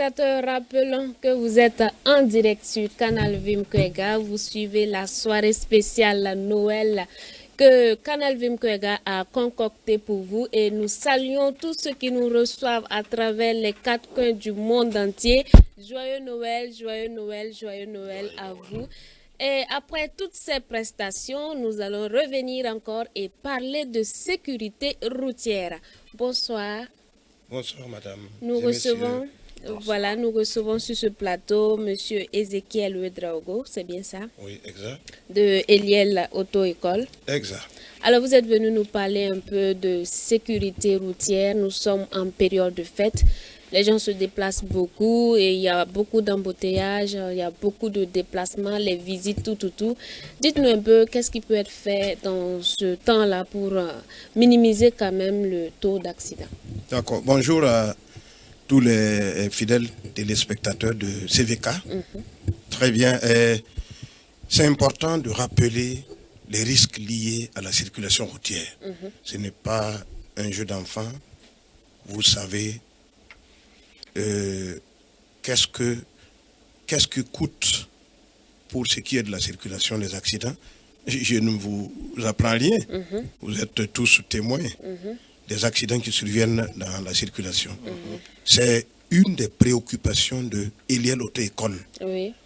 téléspectateurs, rappelons que vous êtes en direct sur Canal Vimkwega. Vous suivez la soirée spéciale Noël que Canal Vimkwega a concocté pour vous et nous saluons tous ceux qui nous reçoivent à travers les 4 coins du monde entier. Joyeux Noël, joyeux Noël, joyeux Noël à vous. Et après toutes ces prestations, nous allons revenir encore et parler de sécurité routière. Bonsoir. Bonsoir, madame. Nous recevons, voilà, nous recevons sur ce plateau monsieur Ezekiel Ouedraogo, c'est bien ça? Oui, exact. De Eliel Auto-École. Exact. Alors, vous êtes venu nous parler un peu de sécurité routière. Nous sommes en période de fête. Les gens se déplacent beaucoup et il y a beaucoup d'embouteillages, il y a beaucoup de déplacements, les visites, tout. Dites-nous un peu qu'est-ce qui peut être fait dans ce temps-là pour minimiser quand même le taux d'accident. D'accord. Bonjour à tous les fidèles téléspectateurs de CVK. Très bien. C'est important de rappeler les risques liés à la circulation routière. Ce n'est pas un jeu d'enfant. Vous savez qu'est-ce que coûte pour ce qui est de la circulation les accidents. Je ne vous apprends rien. Vous êtes tous témoins des accidents qui surviennent dans la circulation. C'est une des préoccupations de Eliel Auto-École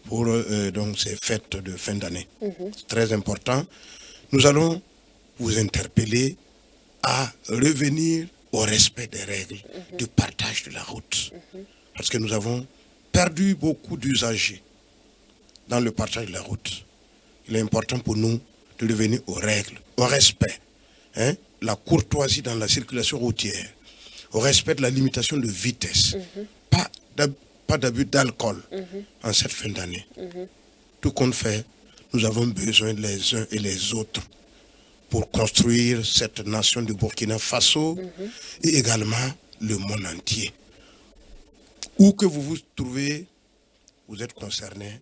pour donc ces fêtes de fin d'année. C'est très important. Nous allons vous interpeller à revenir au respect des règles du partage de la route. Parce que nous avons perdu beaucoup d'usagers dans le partage de la route. Il est important pour nous de revenir aux règles, au respect, la courtoisie dans la circulation routière, au respect de la limitation de vitesse, pas d'abus d'alcool en cette fin d'année. Tout compte fait, nous avons besoin les uns et les autres pour construire cette nation du Burkina Faso et également le monde entier. Où que vous vous trouvez, vous êtes concerné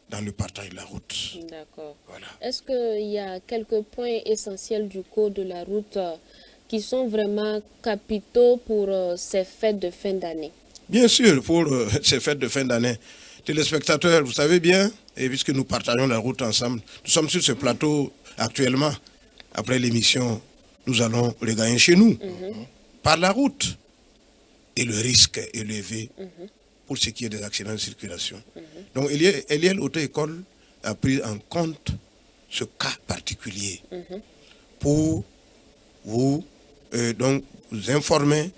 dans le partage de la route. D'accord. Voilà. Est-ce qu'il y a quelques points essentiels du code de la route qui sont vraiment capitaux pour ces fêtes de fin d'année? Bien sûr, pour ces fêtes de fin d'année. Téléspectateurs, vous savez bien, et puisque nous partageons la route ensemble, nous sommes sur ce plateau actuellement. Après l'émission, nous allons regagner chez nous par la route. Et le risque est élevé pour ce qui est des accidents de circulation. Donc, Eliel Auto-École a pris en compte ce cas particulier pour vous, donc, vous informer,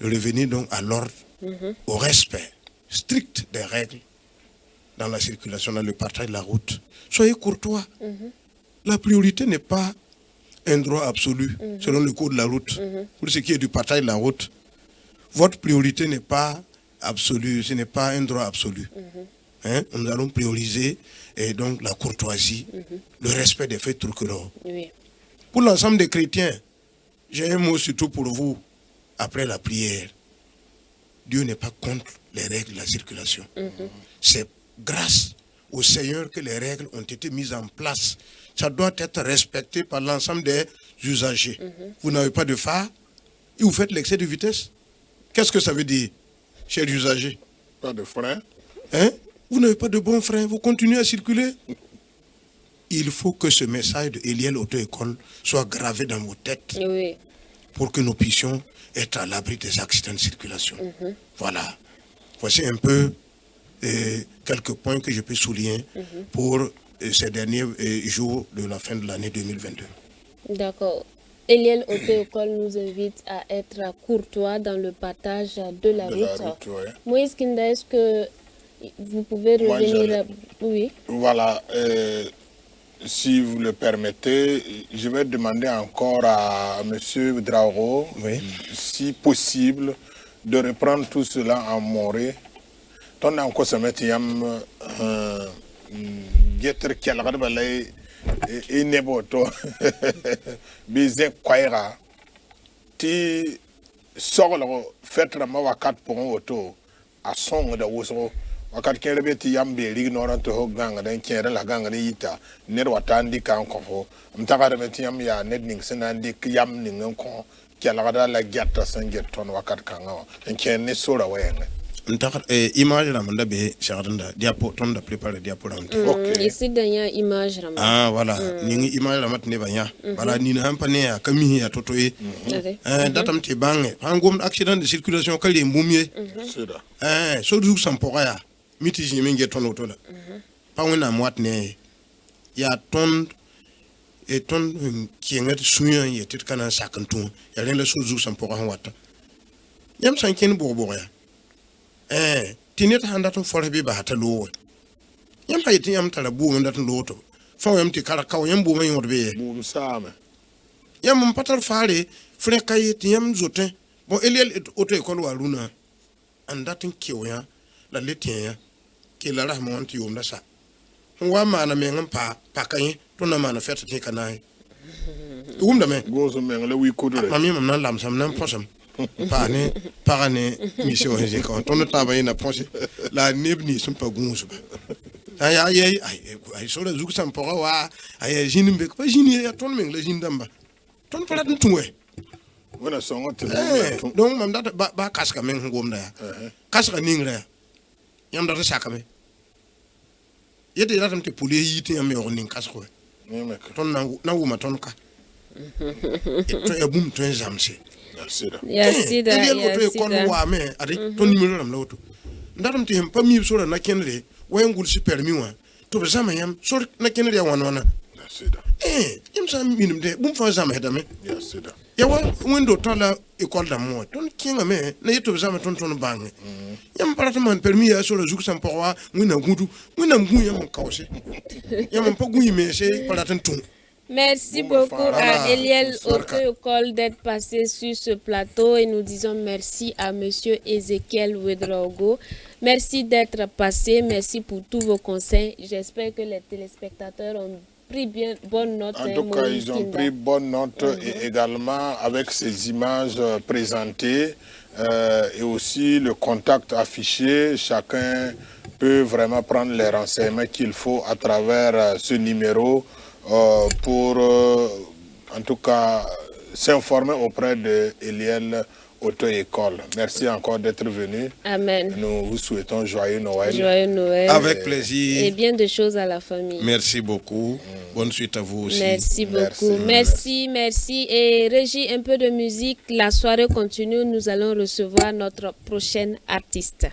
revenir donc à l'ordre, au respect strict des règles dans la circulation, dans le partage de la route. Soyez courtois. La priorité n'est pas un droit absolu selon le code de la route. Pour ce qui est du partage de la route, votre priorité n'est pas absolue, ce n'est pas un droit absolu. Nous allons prioriser donc la courtoisie, le respect des faits truquerons. Pour l'ensemble des chrétiens, j'ai un mot surtout pour vous après la prière. Dieu n'est pas contre les règles de la circulation. C'est grâce au Seigneur que les règles ont été mises en place. Ça doit être respecté par l'ensemble des usagers. Vous n'avez pas de phare et vous faites l'excès de vitesse. Qu'est-ce que ça veut dire, chers usagers? Pas de frein. Vous n'avez pas de bon frein, vous continuez à circuler. Il faut que ce message de Eliel Auto-École soit gravé dans vos têtes pour que nous puissions être à l'abri des accidents de circulation. Voilà. Voici un peu quelques points que je peux souligner pour ces derniers jours de la fin de l'année 2022. D'accord. Eliel Auto-École nous invite à être courtois dans le partage de la route. Moïse Kinda, est-ce que vous pouvez revenir? Oui. Voilà. Si vous le permettez, je vais demander encore à M. Drauro, si possible, de reprendre tout cela en moré. Ton encore se mettre getter kelgar balay et neboto bize kwaira ti soglo fetra ma wakat pour auto a song da woso wakat kere beti yambe rig no to ganga den kere la ganga ni ita ner watandi kan ko fo mtaka beti yam ya nedning senandi yam ningen ko kelgar da la getta sanget ton wakat kan en ken ne sora wenge. image la manda be charanda diapo ton da préparer diapo ram. OK. Ici derrière image ram. Ah voilà, ni image la matne banya. Voilà ni na hampane ya kami ya toto yi. Datam te bange. Pangom accident de circulation kali mbumye. So du sampora ya. Miti jiminge ton auto la. Pa wona mwatne ya ton et ton qui ngat suyan ye tit kana sakantu. Ya len la so du sampora wata. Yam sanken bobo ya. Tinet handaton fore bi ba hata lo. Yam hayti yam tala bu mon daton loto. Fa yam ti kala kaw yam bu man yodbe. Bu sama. Yam patal faale fre kay ti yam zotin. Bon eliel auto école waluna. Andatin kiwya la letien ki la rahma wanti yom da sa. Wa mana me ngam pa kay to na mana fete ti kanai. Wum da me. Gozo me ngala wi kodore. Mami mam nan lam sam nan posam. Parane mission j'ai quand on travaille na proche la nebni sont pas gonzo ay so la zuk sam pora wa ay jini be ko jini ya ton men la jini damba ton pala dun tuwe wala so ngote donc mam data ba kaska men ngom da kaska ningra yam data saka me yede datam te poulet yiti am yo nin kasko ton na wuma ton ka to ya bum to jamse Yasida wa me ade to numéro ram lawto ndaram te hem pami so na kenre wayngul si permis wa to zama yam so na kenre wan wana yasida yam sam minum de bum fa zama hedame yasida yawa window to la école da mo ton kinga me na yeto zama ton bange yam parlement permis ya so le juk sam porwa ngina gudu ngina ngu yam kawse yam pa gu yime se paratan ton. Merci beaucoup à Eliel Auto-École d'être passé sur ce plateau et nous disons merci à Monsieur Ezekiel Ouedraogo. Merci d'être passé, merci pour tous vos conseils. J'espère que les téléspectateurs ont pris bien bonne note. En tout cas, ils ont pris bonne note et également avec ces images présentées et aussi le contact affiché, chacun peut vraiment prendre les renseignements qu'il faut à travers ce numéro. Pour en tout cas s'informer auprès de Eliel Auto-École. Merci encore d'être venu. Amen. Nous vous souhaitons joyeux Noël. Joyeux Noël. Avec plaisir. Et bien de choses à la famille. Merci beaucoup. Bonne suite à vous aussi. Merci beaucoup. Merci. Et Régie, un peu de musique. La soirée continue. Nous allons recevoir notre prochaine artiste.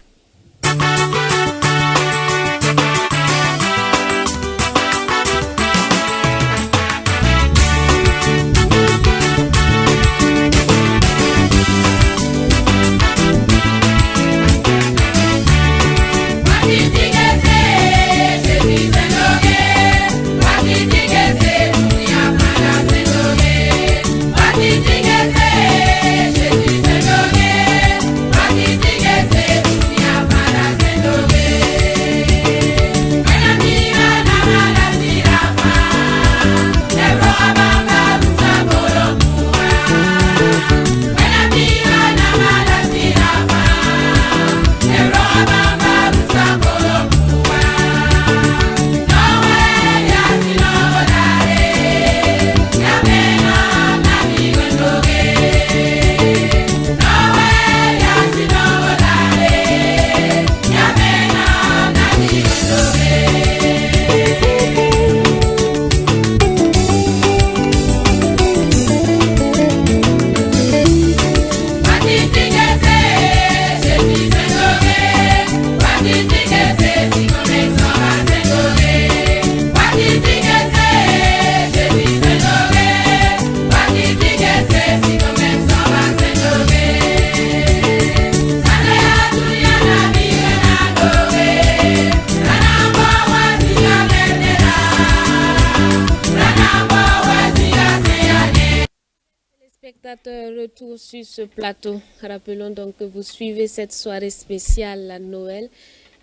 Retour sur ce plateau. Rappelons donc que vous suivez cette soirée spéciale à Noël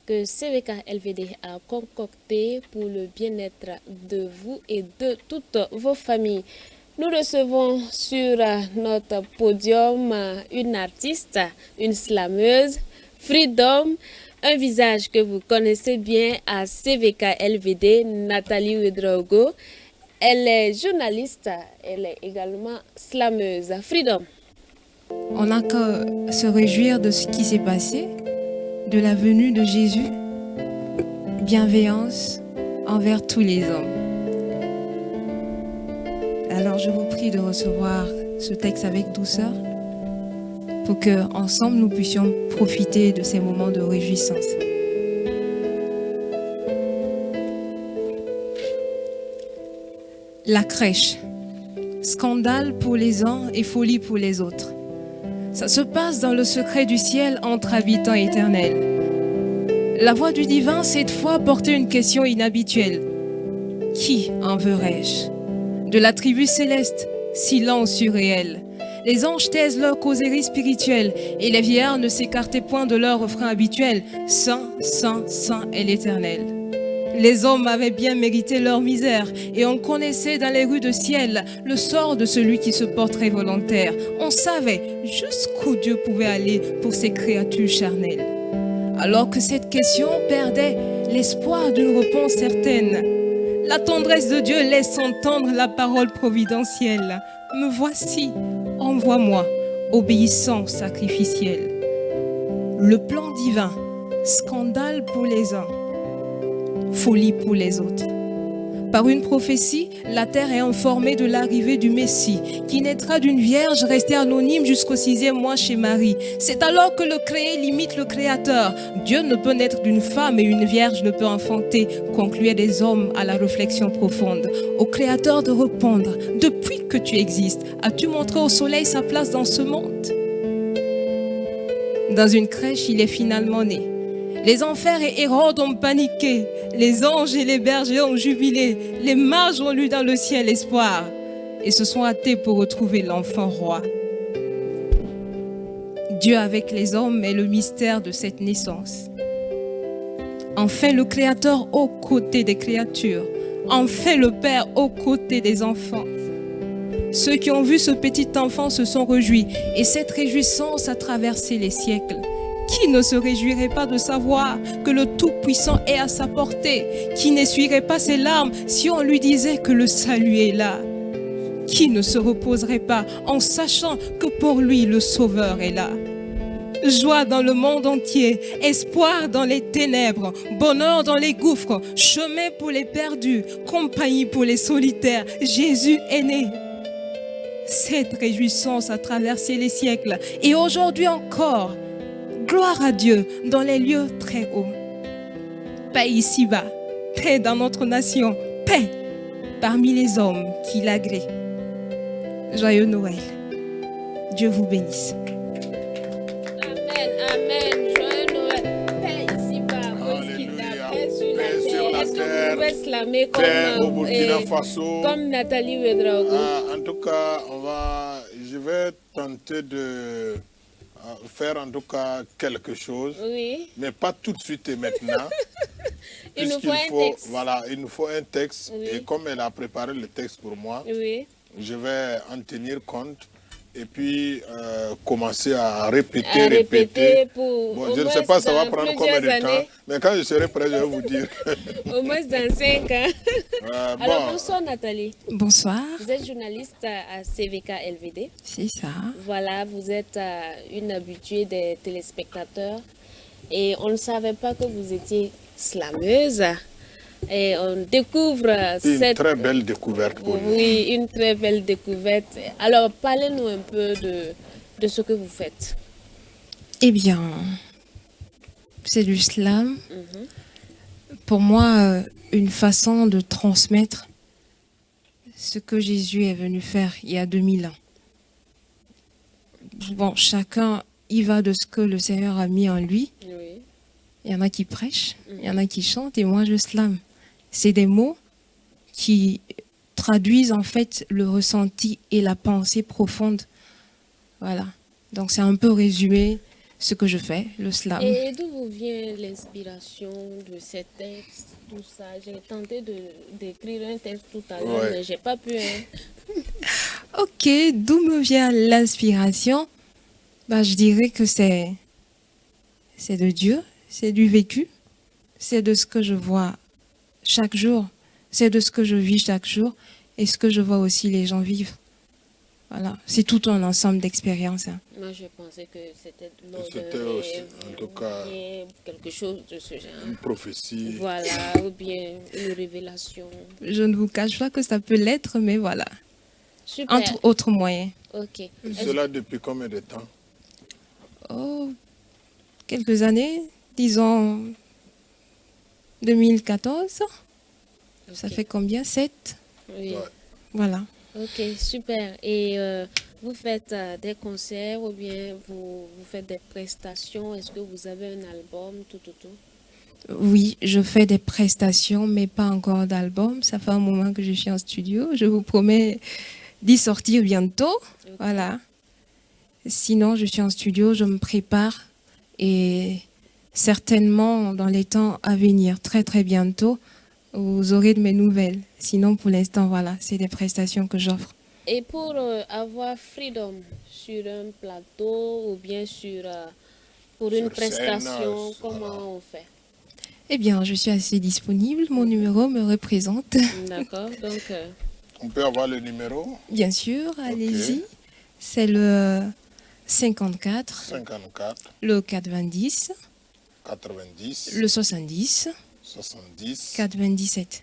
que CVK LVD a concocté pour le bien-être de vous et de toutes vos familles. Nous recevons sur notre podium une artiste, une slameuse, Freedom, un visage que vous connaissez bien à CVK LVD, Nathalie Ouedraogo. Elle est journaliste, elle est également slameuse. Freedom. On n'a qu'à se réjouir de ce qui s'est passé, de la venue de Jésus, bienveillance envers tous les hommes. Alors je vous prie de recevoir ce texte avec douceur pour que ensemble nous puissions profiter de ces moments de réjouissance. La crèche, scandale pour les uns et folie pour les autres. Ça se passe dans le secret du ciel entre habitants éternels. La voix du divin cette fois portait une question inhabituelle. Qui enverrai-je? De la tribu céleste, silence surréel. Les anges taisent leur causerie spirituelle et les vieillards ne s'écartaient point de leur refrain habituel. Saint, Saint, Saint est l'Éternel. Les hommes avaient bien mérité leur misère et on connaissait dans les rues de ciel le sort de celui qui se porterait volontaire. On savait jusqu'où Dieu pouvait aller pour ces créatures charnelles. Alors que cette question perdait l'espoir d'une réponse certaine, la tendresse de Dieu laisse entendre la parole providentielle. Me voici, envoie-moi, obéissant sacrificiel. Le plan divin, scandale pour les uns, folie pour les autres. Par une prophétie, la terre est informée de l'arrivée du Messie, qui naîtra d'une vierge restée anonyme jusqu'au 6e mois chez Marie. C'est alors que le créé limite le créateur. Dieu ne peut naître d'une femme et une vierge ne peut enfanter, concluait des hommes à la réflexion profonde. Au créateur de répondre, depuis que tu existes, as-tu montré au soleil sa place dans ce monde? Dans une crèche, il est finalement né. Les enfers et Hérode ont paniqué, les anges et les bergers ont jubilé, les mages ont lu dans le ciel espoir et se sont hâtés pour retrouver l'enfant roi. Dieu avec les hommes est le mystère de cette naissance. Enfin le Créateur aux côtés des créatures, enfin le Père aux côtés des enfants. Ceux qui ont vu ce petit enfant se sont réjouis et cette réjouissance a traversé les siècles. Qui ne se réjouirait pas de savoir que le Tout-Puissant est à sa portée? Qui n'essuierait pas ses larmes si on lui disait que le salut est là? Qui ne se reposerait pas en sachant que pour lui le Sauveur est là? Joie dans le monde entier, espoir dans les ténèbres, bonheur dans les gouffres, chemin pour les perdus, compagnie pour les solitaires, Jésus est né. Cette réjouissance a traversé les siècles et aujourd'hui encore, gloire à Dieu dans les lieux très hauts. Paix ici-bas, paix dans notre nation, paix parmi les hommes qui l'agréent. Joyeux Noël. Dieu vous bénisse. Amen, amen. Joyeux Noël. Paix ici-bas. Paix sur la terre. Est-ce que vous pouvez slammer comme Nathalie Ouedraogo? En tout cas, je vais tenter de faire en tout cas quelque chose, oui, mais pas tout de suite et maintenant. Il nous faut un texte. Voilà, il nous faut un texte, oui, et comme elle a préparé le texte pour moi, oui, je vais en tenir compte et puis commencer à répéter. Bon, je ne sais pas ça va prendre combien de temps, mais quand je serai prêt, je vais vous dire. Au moins dans 5 ans. Alors bonsoir Nathalie. Bonsoir. Vous êtes journaliste à CVK LVD. C'est ça. Voilà, vous êtes une habituée des téléspectateurs et on ne savait pas que vous étiez slameuse. Et on découvre une très belle découverte pour nous. Oui, une très belle découverte. Alors, parlez-nous un peu de ce que vous faites. Eh bien, c'est du slam. Pour moi, une façon de transmettre ce que Jésus est venu faire il y a 2000 ans. Bon, chacun y va de ce que le Seigneur a mis en lui. Oui. Il y en a qui prêchent, il y en a qui chantent et moi je slame. C'est des mots qui traduisent en fait le ressenti et la pensée profonde. Voilà. Donc c'est un peu résumé ce que je fais, le slam. Et d'où vous vient l'inspiration de ces textes, tout ça? J'ai tenté d'écrire un texte tout à l'heure, mais j'ai pas pu. Ok, d'où me vient l'inspiration? Je dirais que c'est de Dieu, c'est du vécu, c'est de ce que je vois chaque jour, c'est de ce que je vis chaque jour et ce que je vois aussi les gens vivre. Voilà, c'est tout un ensemble d'expériences. Hein. Moi, je pensais que c'était de C'était aussi, en tout cas, quelque chose de ce genre. une prophétie. Voilà, ou bien une révélation. Je ne vous cache pas que ça peut l'être, mais voilà. Super. Entre autres moyens. Ok. Et cela depuis combien de temps? Oh, quelques années, disons 2014. Ça fait combien? 7? Oui. Ouais. Voilà. Ok, super. Et vous faites des concerts ou bien vous faites des prestations? Est-ce que vous avez un album, tout? Oui, je fais des prestations, mais pas encore d'album. Ça fait un moment que je suis en studio. Je vous promets d'y sortir bientôt. Ok. Voilà. Sinon, je suis en studio, je me prépare et certainement dans les temps à venir, très très bientôt, vous aurez de mes nouvelles. Sinon, pour l'instant, voilà, c'est des prestations que j'offre. Et pour avoir Freedom sur un plateau ou bien pour une Sur scène, prestation, voilà. comment on fait? Eh bien, je suis assez disponible. Mon numéro me représente. D'accord, donc On peut avoir le numéro? Bien sûr, allez-y. C'est le 54, 54 le 90, 90 le 70, 70 97.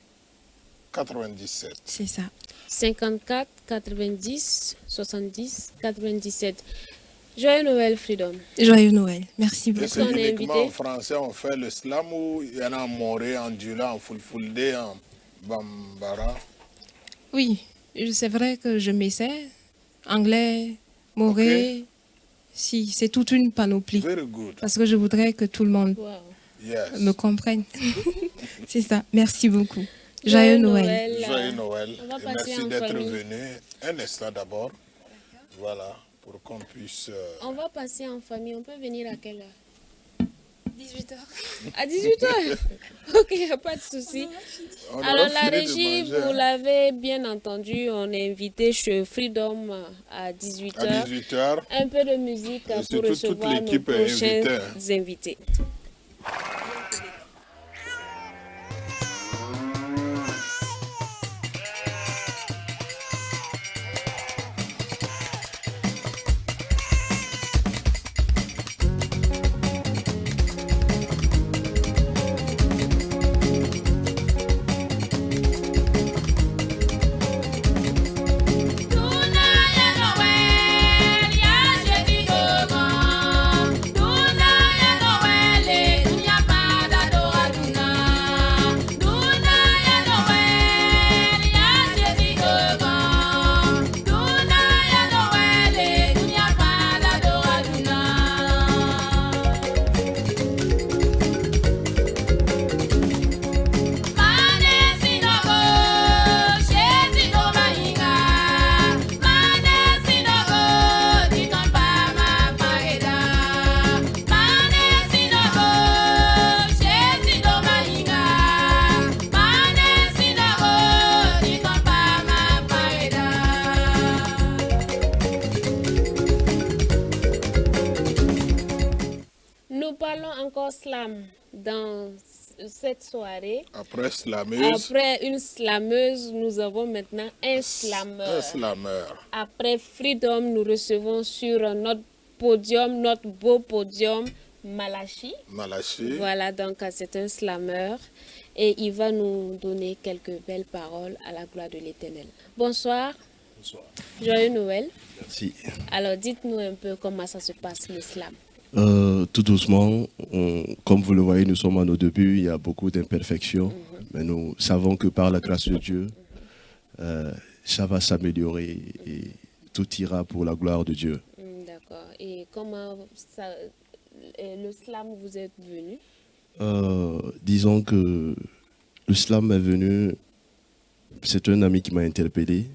97. C'est ça. 54, 90, 70, 97. Joyeux Noël, Freedom. Joyeux Noël. Merci Et beaucoup. c'est On est uniquement invité. en français, on fait le slam ou il y en a en moré, en dula, en fulfulde, en bambara? Oui, c'est vrai que je m'essaie. Anglais, moré, si, c'est toute une panoplie. Very good. Parce que je voudrais que tout le monde Wow. Yes. me comprenne. C'est ça. Merci beaucoup. Joyeux Noël. Joyeux Noël. On va Et passer merci en d'être famille. venu. Un instant d'abord. Voilà, pour qu'on puisse... On va passer en famille. On peut venir à quelle heure? 18h. À 18h. Ok, pas de souci. on Alors aura la fini de régie, manger, vous hein. l'avez bien entendu, on est invité chez Freedom à 18h. À 18h. Un peu de musique Et pour surtout, toute recevoir nos l'équipe est prochains invitée, invités. Nous parlons encore slam dans cette soirée. Après slameuse, Après une slameuse, nous avons maintenant un slameur. un slameur. Après Freedom, nous recevons sur notre podium, notre beau podium, Malachi. Malachi. Voilà, donc c'est un slameur et il va nous donner quelques belles paroles à la gloire de l'Éternel. Bonsoir. Bonsoir. Joyeux Noël. Merci. Alors dites-nous un peu comment ça se passe le slam. Tout doucement, comme vous le voyez, nous sommes à nos débuts, il y a beaucoup d'imperfections, mais nous savons que par la grâce de Dieu, ça va s'améliorer et tout ira pour la gloire de Dieu. D'accord. Et comment le slam vous est venu? Disons que le slam est venu, c'est un ami qui m'a interpellé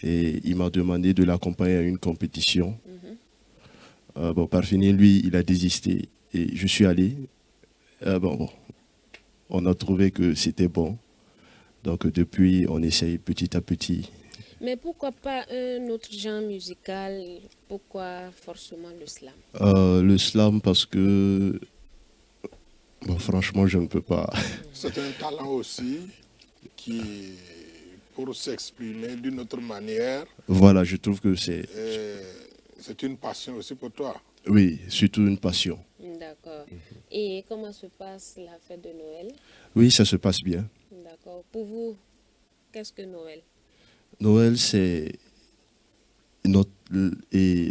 et il m'a demandé de l'accompagner à une compétition. Par finir, lui, il a désisté et je suis allé. On a trouvé que c'était bon. Donc depuis, on essaye petit à petit. Mais pourquoi pas un autre genre musical? Pourquoi forcément le slam? Le slam parce que, franchement, je ne peux pas. C'est un talent aussi qui pour s'exprimer d'une autre manière. Voilà, je trouve que c'est... C'est une passion aussi pour toi. Oui, surtout une passion. D'accord. Et comment se passe la fête de Noël? Oui, ça se passe bien. D'accord. Pour vous, qu'est-ce que Noël? Noël, c'est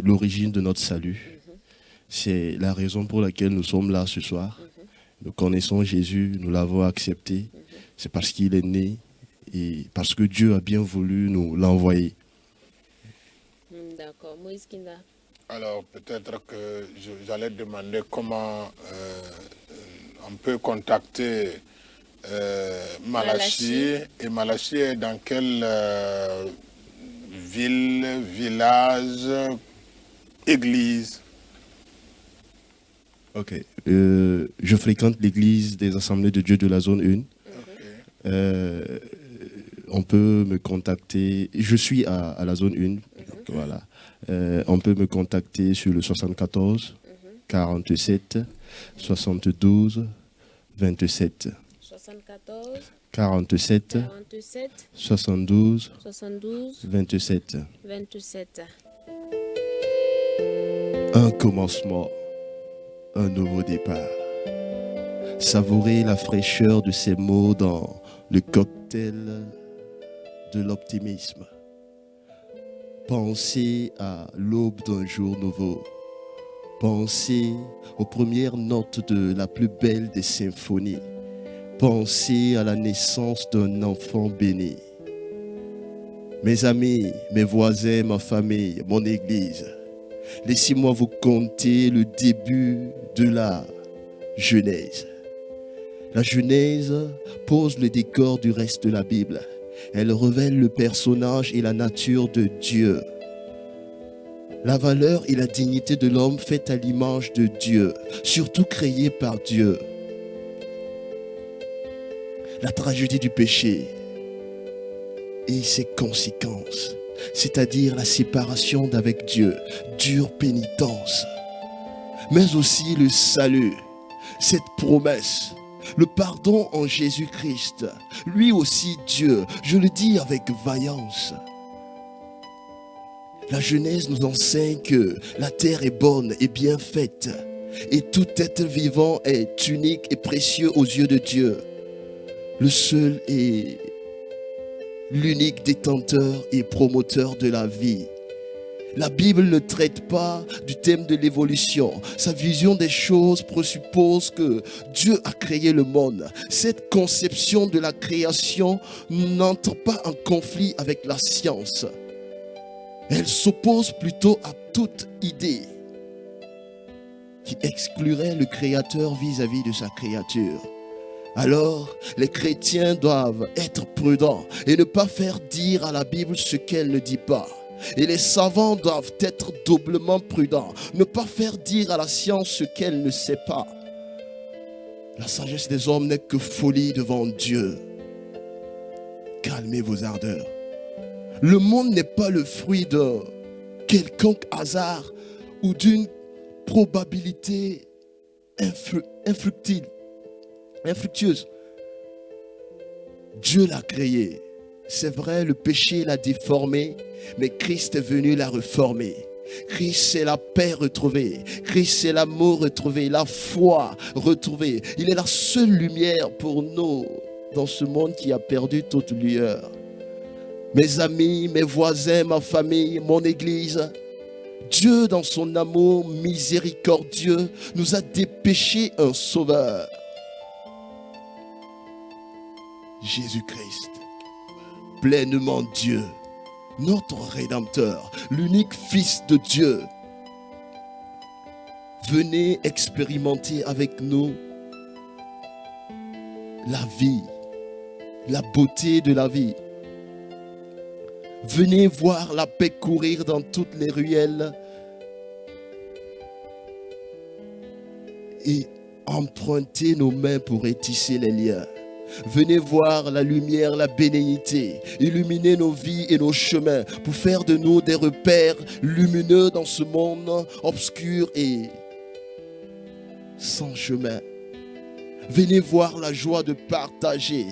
l'origine de notre salut. C'est la raison pour laquelle nous sommes là ce soir. Nous connaissons Jésus, nous l'avons accepté. C'est parce qu'il est né et parce que Dieu a bien voulu nous l'envoyer. D'accord. Moïse Kinda. Alors, peut-être que j'allais demander comment on peut contacter Malachi. Et Malachi est dans quelle ville, village, église? Ok. Je fréquente l'église des Assemblées de Dieu de la zone 1. On peut me contacter. Je suis à la zone 1. Voilà. On peut me contacter sur le 74 47 72 27. 74 47 47 72 72 27. 27. Un commencement, un nouveau départ. Savourez la fraîcheur de ces mots dans le cocktail de l'optimisme. Pensez à l'aube d'un jour nouveau. Pensez aux premières notes de la plus belle des symphonies. Pensez à la naissance d'un enfant béni. Mes amis, mes voisins, ma famille, mon église, laissez-moi vous conter le début de la Genèse. La Genèse pose le décor du reste de la Bible. Elle révèle le personnage et la nature de Dieu. La valeur et la dignité de l'homme faite à l'image de Dieu, surtout créé par Dieu. La tragédie du péché et ses conséquences, c'est-à-dire la séparation d'avec Dieu, dure pénitence, mais aussi le salut, cette promesse, le pardon en Jésus-Christ, lui aussi Dieu, je le dis avec vaillance. La Genèse nous enseigne que la terre est bonne et bien faite, et tout être vivant est unique et précieux aux yeux de Dieu, le seul et l'unique détenteur et promoteur de la vie. La Bible ne traite pas du thème de l'évolution. Sa vision des choses présuppose que Dieu a créé le monde. Cette conception de la création n'entre pas en conflit avec la science. Elle s'oppose plutôt à toute idée qui exclurait le Créateur vis-à-vis de sa créature. Alors, les chrétiens doivent être prudents et ne pas faire dire à la Bible ce qu'elle ne dit pas. Et les savants doivent être doublement prudents, ne pas faire dire à la science ce qu'elle ne sait pas. La sagesse des hommes n'est que folie devant Dieu. Calmez vos ardeurs. Le monde n'est pas le fruit d'un quelconque hasard ou d'une probabilité infructueuse. Dieu l'a créé. C'est vrai, le péché l'a déformé, mais Christ est venu la reformer. Christ, c'est la paix retrouvée. Christ, c'est l'amour retrouvé, la foi retrouvée. Il est la seule lumière pour nous dans ce monde qui a perdu toute lueur. Mes amis, mes voisins, ma famille, mon église, Dieu, dans son amour miséricordieux, nous a dépêché un sauveur. Jésus-Christ, pleinement Dieu, notre Rédempteur, l'unique Fils de Dieu. Venez expérimenter avec nous la vie, la beauté de la vie. Venez voir la paix courir dans toutes les ruelles et emprunter nos mains pour tisser les liens. Venez voir la lumière, la bénédiction, illuminer nos vies et nos chemins pour faire de nous des repères lumineux dans ce monde obscur et sans chemin. Venez voir la joie de partager.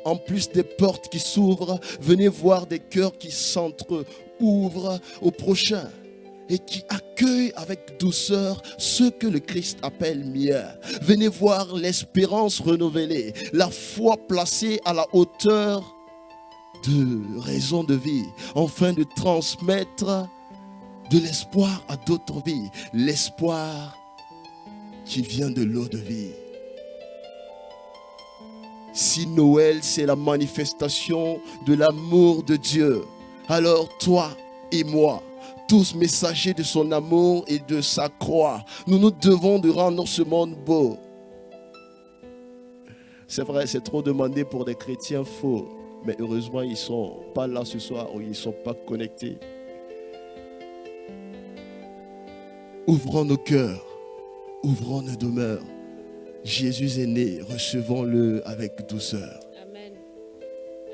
En plus des portes qui s'ouvrent, venez voir des cœurs qui s'entre-ouvrent au prochain et qui accueillent avec douceur ceux que le Christ appelle mieux. Venez voir l'espérance renouvelée, la foi placée à la hauteur de raison de vie, afin de transmettre de l'espoir à d'autres vies, l'espoir qui vient de l'eau de vie. Si Noël, c'est la manifestation de l'amour de Dieu, alors toi et moi, tous messagers de son amour et de sa croix, nous nous devons de rendre ce monde beau. C'est vrai, c'est trop demandé pour des chrétiens faux, mais heureusement, ils ne sont pas là ce soir ou ils ne sont pas connectés. Ouvrons nos cœurs, ouvrons nos demeures. Jésus est né, recevons-le avec douceur. Amen.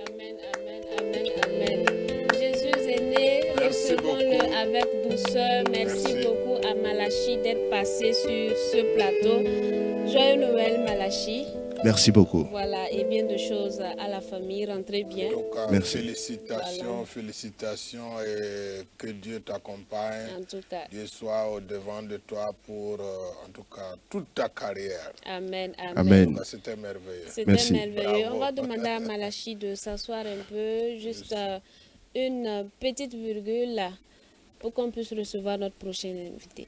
Amen, amen, amen, amen. Jésus est né, recevons-le avec douceur. Merci beaucoup à Malachi d'être passé sur ce plateau. Joyeux Noël, Malachi. Merci beaucoup. Voilà, et bien de choses à la famille. Rentrez bien. Donc, merci. Félicitations, Voilà. Félicitations et que Dieu t'accompagne. En tout cas. Dieu soit au devant de toi pour, en tout cas, toute ta carrière. Amen, amen. Amen. C'était merveilleux. C'était Merci. merveilleux. Bravo. On va demander à Malachi de s'asseoir un peu, juste une petite virgule pour qu'on puisse recevoir notre prochain invité.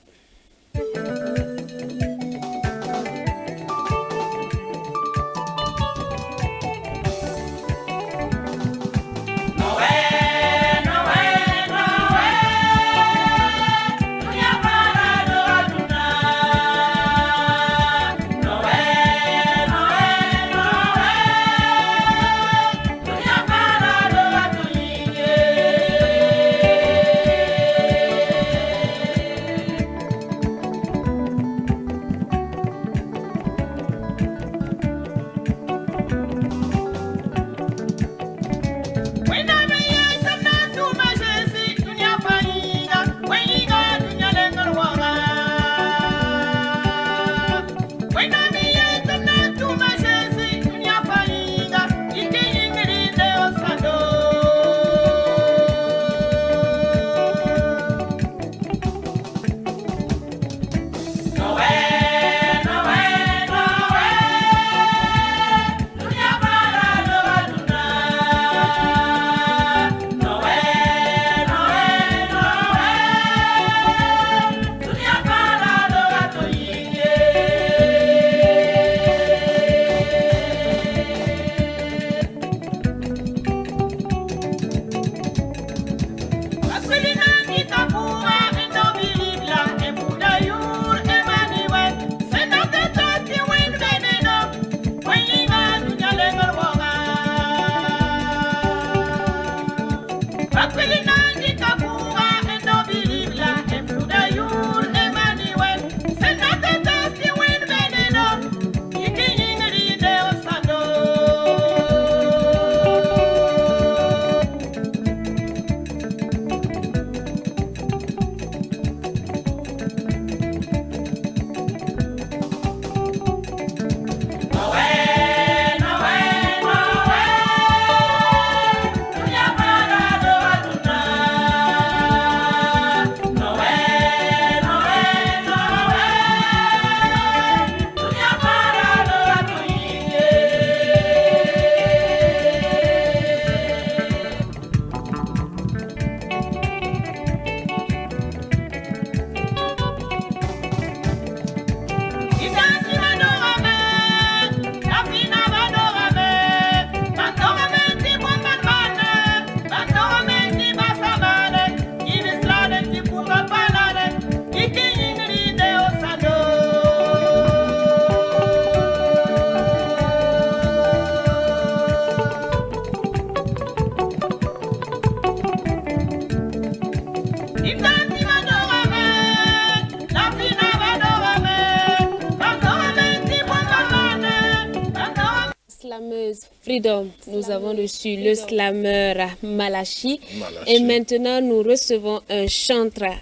Freedom, nous avons reçu le slameur Malachi. Et maintenant nous recevons un chanteur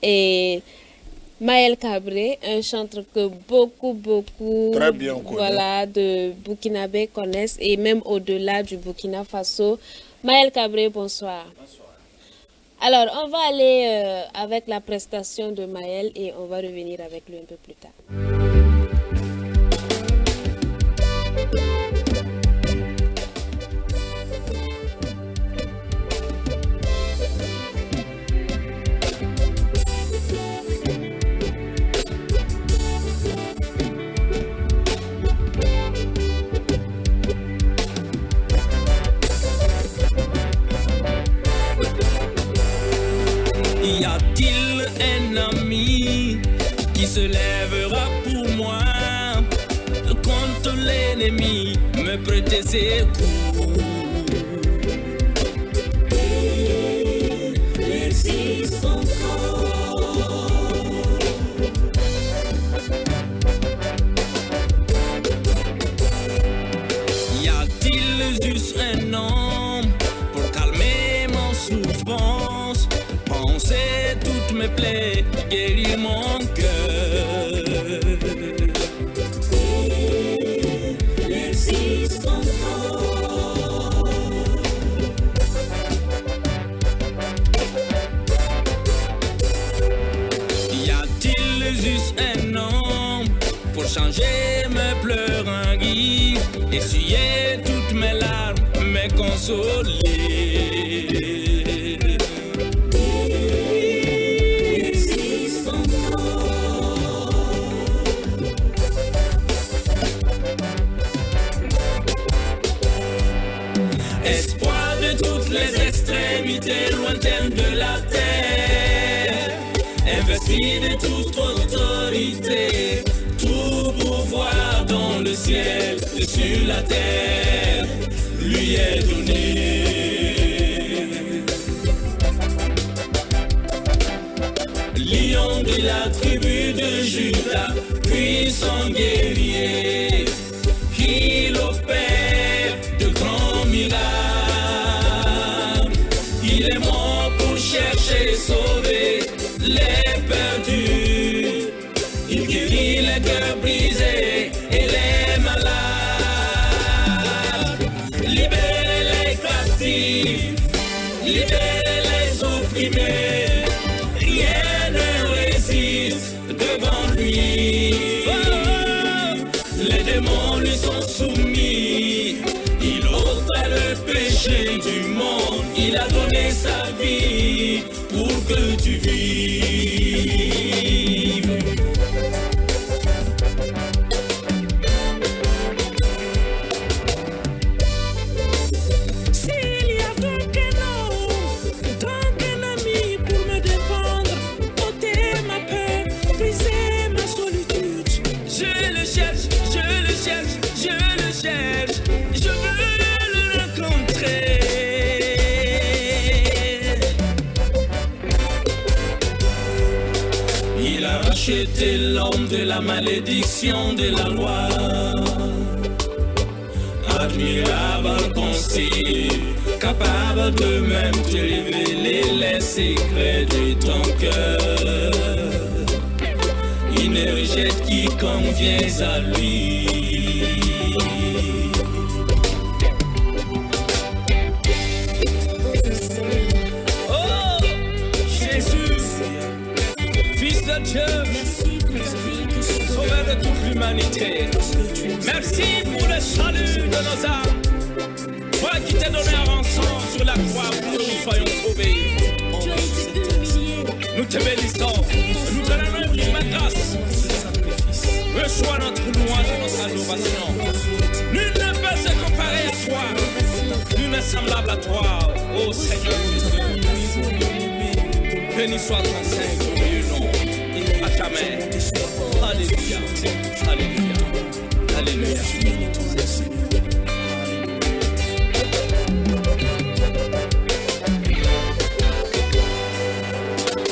et Maël Cabré, un chanteur que beaucoup Très bien connu. voilà, de Burkinabé connaissent et même au-delà du Burkina Faso. Maël Cabré, bonsoir. Bonsoir. Alors, on va aller avec la prestation de Maël et on va revenir avec lui un peu plus tard. Y a-t-il un ami qui se lèvera pour moi contre l'ennemi, me prêter ses coups? Il existe encore. Y a-t-il juste un homme pour calmer mon souffrance? Penser toutes mes plaies, guérir mon cœur. Il existe encore. Y a-t-il juste un homme pour changer mes pleurs en rire, essuyer toutes mes larmes, me consoler? Espoir de toutes les extrémités lointaines de la terre, investi de toute autorité, tout pouvoir dans le ciel et sur la terre lui est donné. Lion de la tribu de Juda, puissant guerrier, il opère de grands miracles. Il est mort pour chercher et sauver les perdus. Il guérit les cœurs brisés et les malades. Libérez les captifs, libérez les opprimés. Rien ne résiste devant lui. Les démons lui sont soumis. Il ôta le péché du monde. Il a donné sa vie pour que tu vives. S'il y a donc un homme, donc un ami pour me défendre, ôter ma peur, briser ma solitude, je le cherche, je le cherche, je le cherche, je veux le rencontrer. Il a racheté l'homme de la malédiction de la loi. Admirable conseil, capable de même te révéler les secrets de ton cœur. Il ne rejette qui convient à lui. Oh, Jésus, Fils de Dieu, Sauveur de toute l'humanité, merci pour le salut de nos âmes. Toi qui t'es donné un rançon sur la croix pour que nous soyons sauvés. Nous te bénissons, nous te rendons ma grâce. Reçois notre louange et notre adoration. Nul ne peut se comparer à toi. Nul n'est semblable à toi, ô Seigneur Jésus. Béni soit ton saint glorieux nom, à jamais. Alléluia, alléluia, alléluia.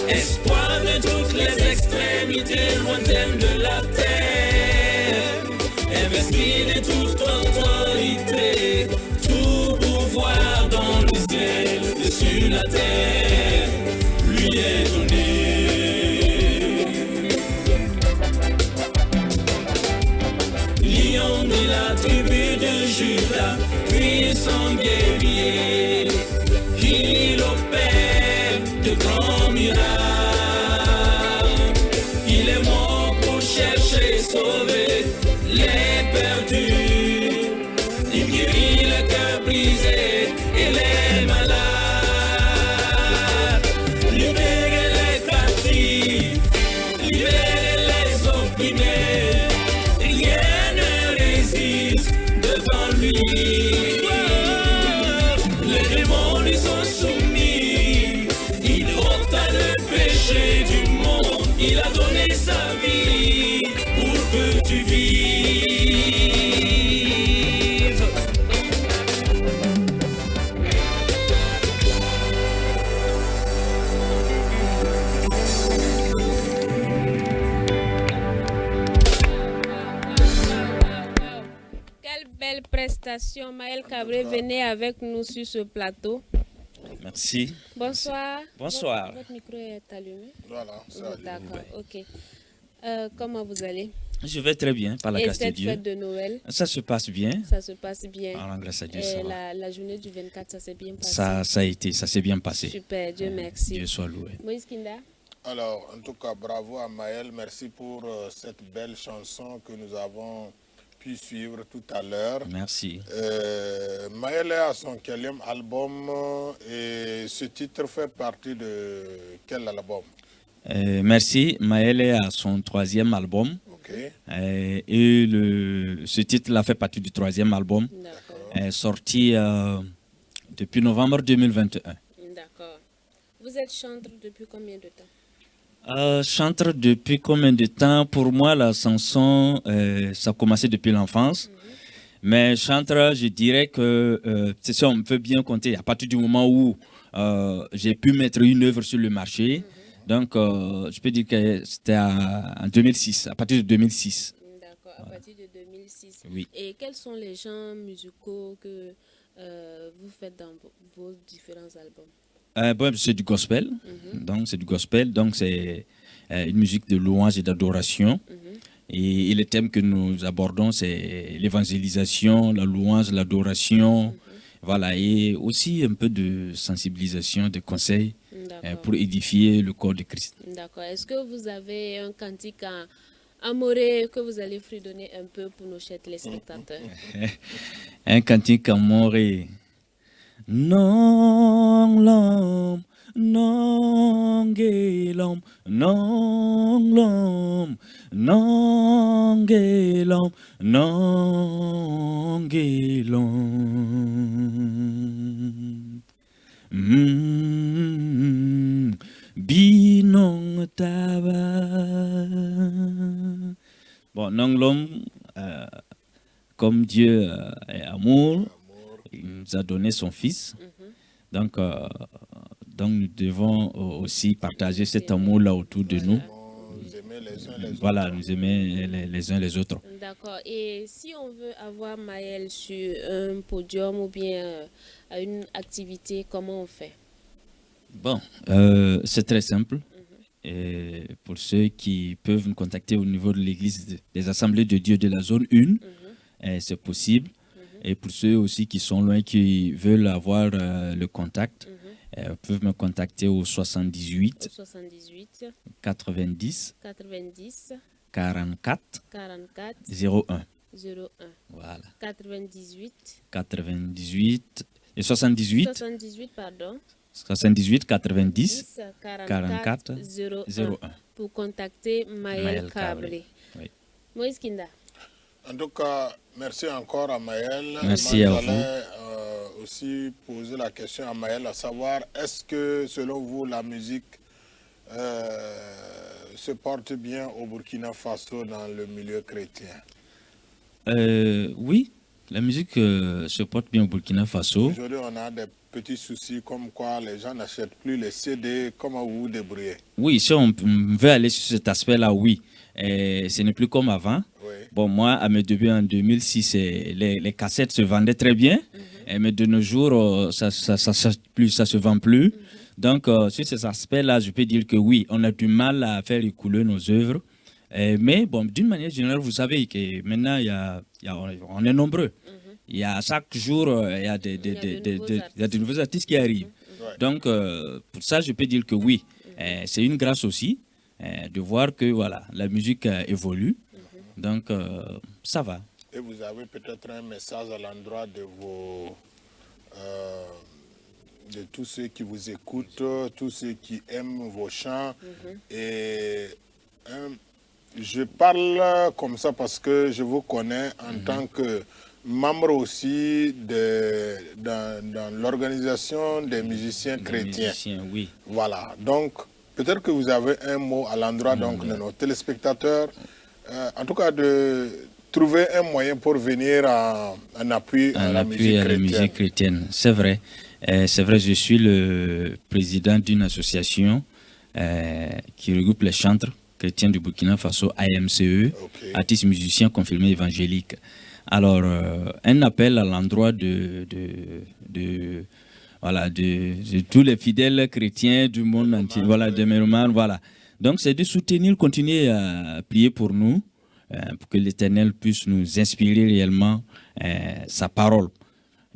Espoir de toutes les extrémités lointaines de la terre, investi de toute autorité, tout pouvoir dans le ciel et sur la terre, lui est donné. ni la tribu de Juda, puissant guerrier. Il opère de grands miracles. Il est mort pour chercher et sauver les perdus. Il guérit le cœur brisé et les malades. Libérez les captifs, libérez les opprimés. Rien ne résiste devant lui. Les démons lui sont soumis. Il ôta le péché du monde. Il a donné sa vie pour que tu vives. Quelle belle prestation. Maël Cabré, venez avec nous sur ce plateau. Merci. Bonsoir. Bonsoir. Votre micro est allumé. Voilà, ça allumé. D'accord, ok. Comment vous allez? Je vais très bien, par la Et grâce de cette Dieu. fête de Noël, Ça se passe bien. ça se passe bien. Par la grâce de Dieu, Et ça va. la journée du 24, ça s'est bien passé. Ça a été, ça s'est bien passé. Super, Dieu merci. Dieu soit loué. Moïse Kinda? Alors, en tout cas, bravo à Maël. Merci pour cette belle chanson que nous avons pu suivre tout à l'heure. Merci. Maël est à son quatrième album et ce titre fait partie de quel album? Merci. Maël est à son 3e album. Ok. Et ce titre-là fait partie du 3e album. D'accord. Sorti depuis novembre 2021. D'accord. Vous êtes chanteur depuis combien de temps? Chanteur depuis combien de temps? Pour moi, la chanson, ça a commencé depuis l'enfance. Mais chanteur, je dirais que c'est ça, on peut bien compter. À partir du moment où j'ai pu mettre une œuvre sur le marché, donc je peux dire que c'était en 2006, à partir de 2006. D'accord, à partir de 2006. Oui. Et quels sont les genres musicaux que vous faites dans vos différents albums? Bon, c'est du gospel, donc c'est du gospel, donc c'est une musique de louange et d'adoration. Et les thèmes que nous abordons, c'est l'évangélisation, la louange, l'adoration, voilà, et aussi un peu de sensibilisation, de conseils pour édifier le corps de Christ. D'accord. Est-ce que vous avez un cantique en moré que vous allez fredonner un peu pour nos chers téléspectateurs? Un cantique en moré. Non l'homme, non l'homme, non l'homme, non l'homme, non l'homme. Binon taba. Bon, non l'homme, comme Dieu est amour. Il nous a donné son fils. Donc nous devons aussi partager cet amour-là autour de nous. Nous aimer les uns les autres. Voilà, nous aimer les uns les autres. D'accord. Et si on veut avoir Maël sur un podium ou bien à une activité, comment on fait? Bon, c'est très simple. Et pour ceux qui peuvent nous contacter au niveau de l'église des Assemblées de Dieu de la zone 1, c'est possible. Et pour ceux aussi qui sont loin, qui veulent avoir le contact, peuvent me contacter au 78 90 44 01. Voilà. 98 et 78 90 44 01. Pour contacter Maël Cabré. Oui. Moïse Kinda. En tout cas, merci encore à Maël. Merci à vous. J'allais aussi poser la question à Maël, à savoir, est-ce que selon vous, la musique se porte bien au Burkina Faso dans le milieu chrétien? Oui, la musique se porte bien au Burkina Faso. Aujourd'hui, on a des petits soucis comme quoi les gens n'achètent plus les CD. Comment vous vous débrouillez? Oui, si on veut aller sur cet aspect-là, oui. Ce n'est plus comme avant. Oui. Bon, moi, à mes débuts en 2006, les cassettes se vendaient très bien. Mais de nos jours, ça se vend plus. Donc, sur ces aspects-là, je peux dire que oui, on a du mal à faire écouler nos œuvres Mais bon, d'une manière générale, vous savez que maintenant, on est nombreux. Il y a chaque jour, il y a de nouveaux artistes qui arrivent. Donc, pour ça, je peux dire que oui, c'est une grâce aussi de voir que voilà, la musique évolue. Donc, ça va. Et vous avez peut-être un message à l'endroit de de tous ceux qui vous écoutent, tous ceux qui aiment vos chants. Et je parle comme ça parce que je vous connais en tant que membre aussi dans l'organisation des musiciens chrétiens. Oui. Voilà, donc peut-être que vous avez un mot à l'endroit de nos téléspectateurs, en tout cas de trouver un moyen pour venir en appui à la musique chrétienne. C'est vrai. C'est vrai, je suis le président d'une association qui regroupe les chantres chrétiens du Burkina Faso, AMCE, artistes musiciens confirmés évangéliques. Alors, un appel à l'endroit de tous les fidèles chrétiens du monde entier, voilà, de Méroman, voilà. Donc, c'est de soutenir, continuer à prier pour nous, pour que l'Éternel puisse nous inspirer réellement sa parole.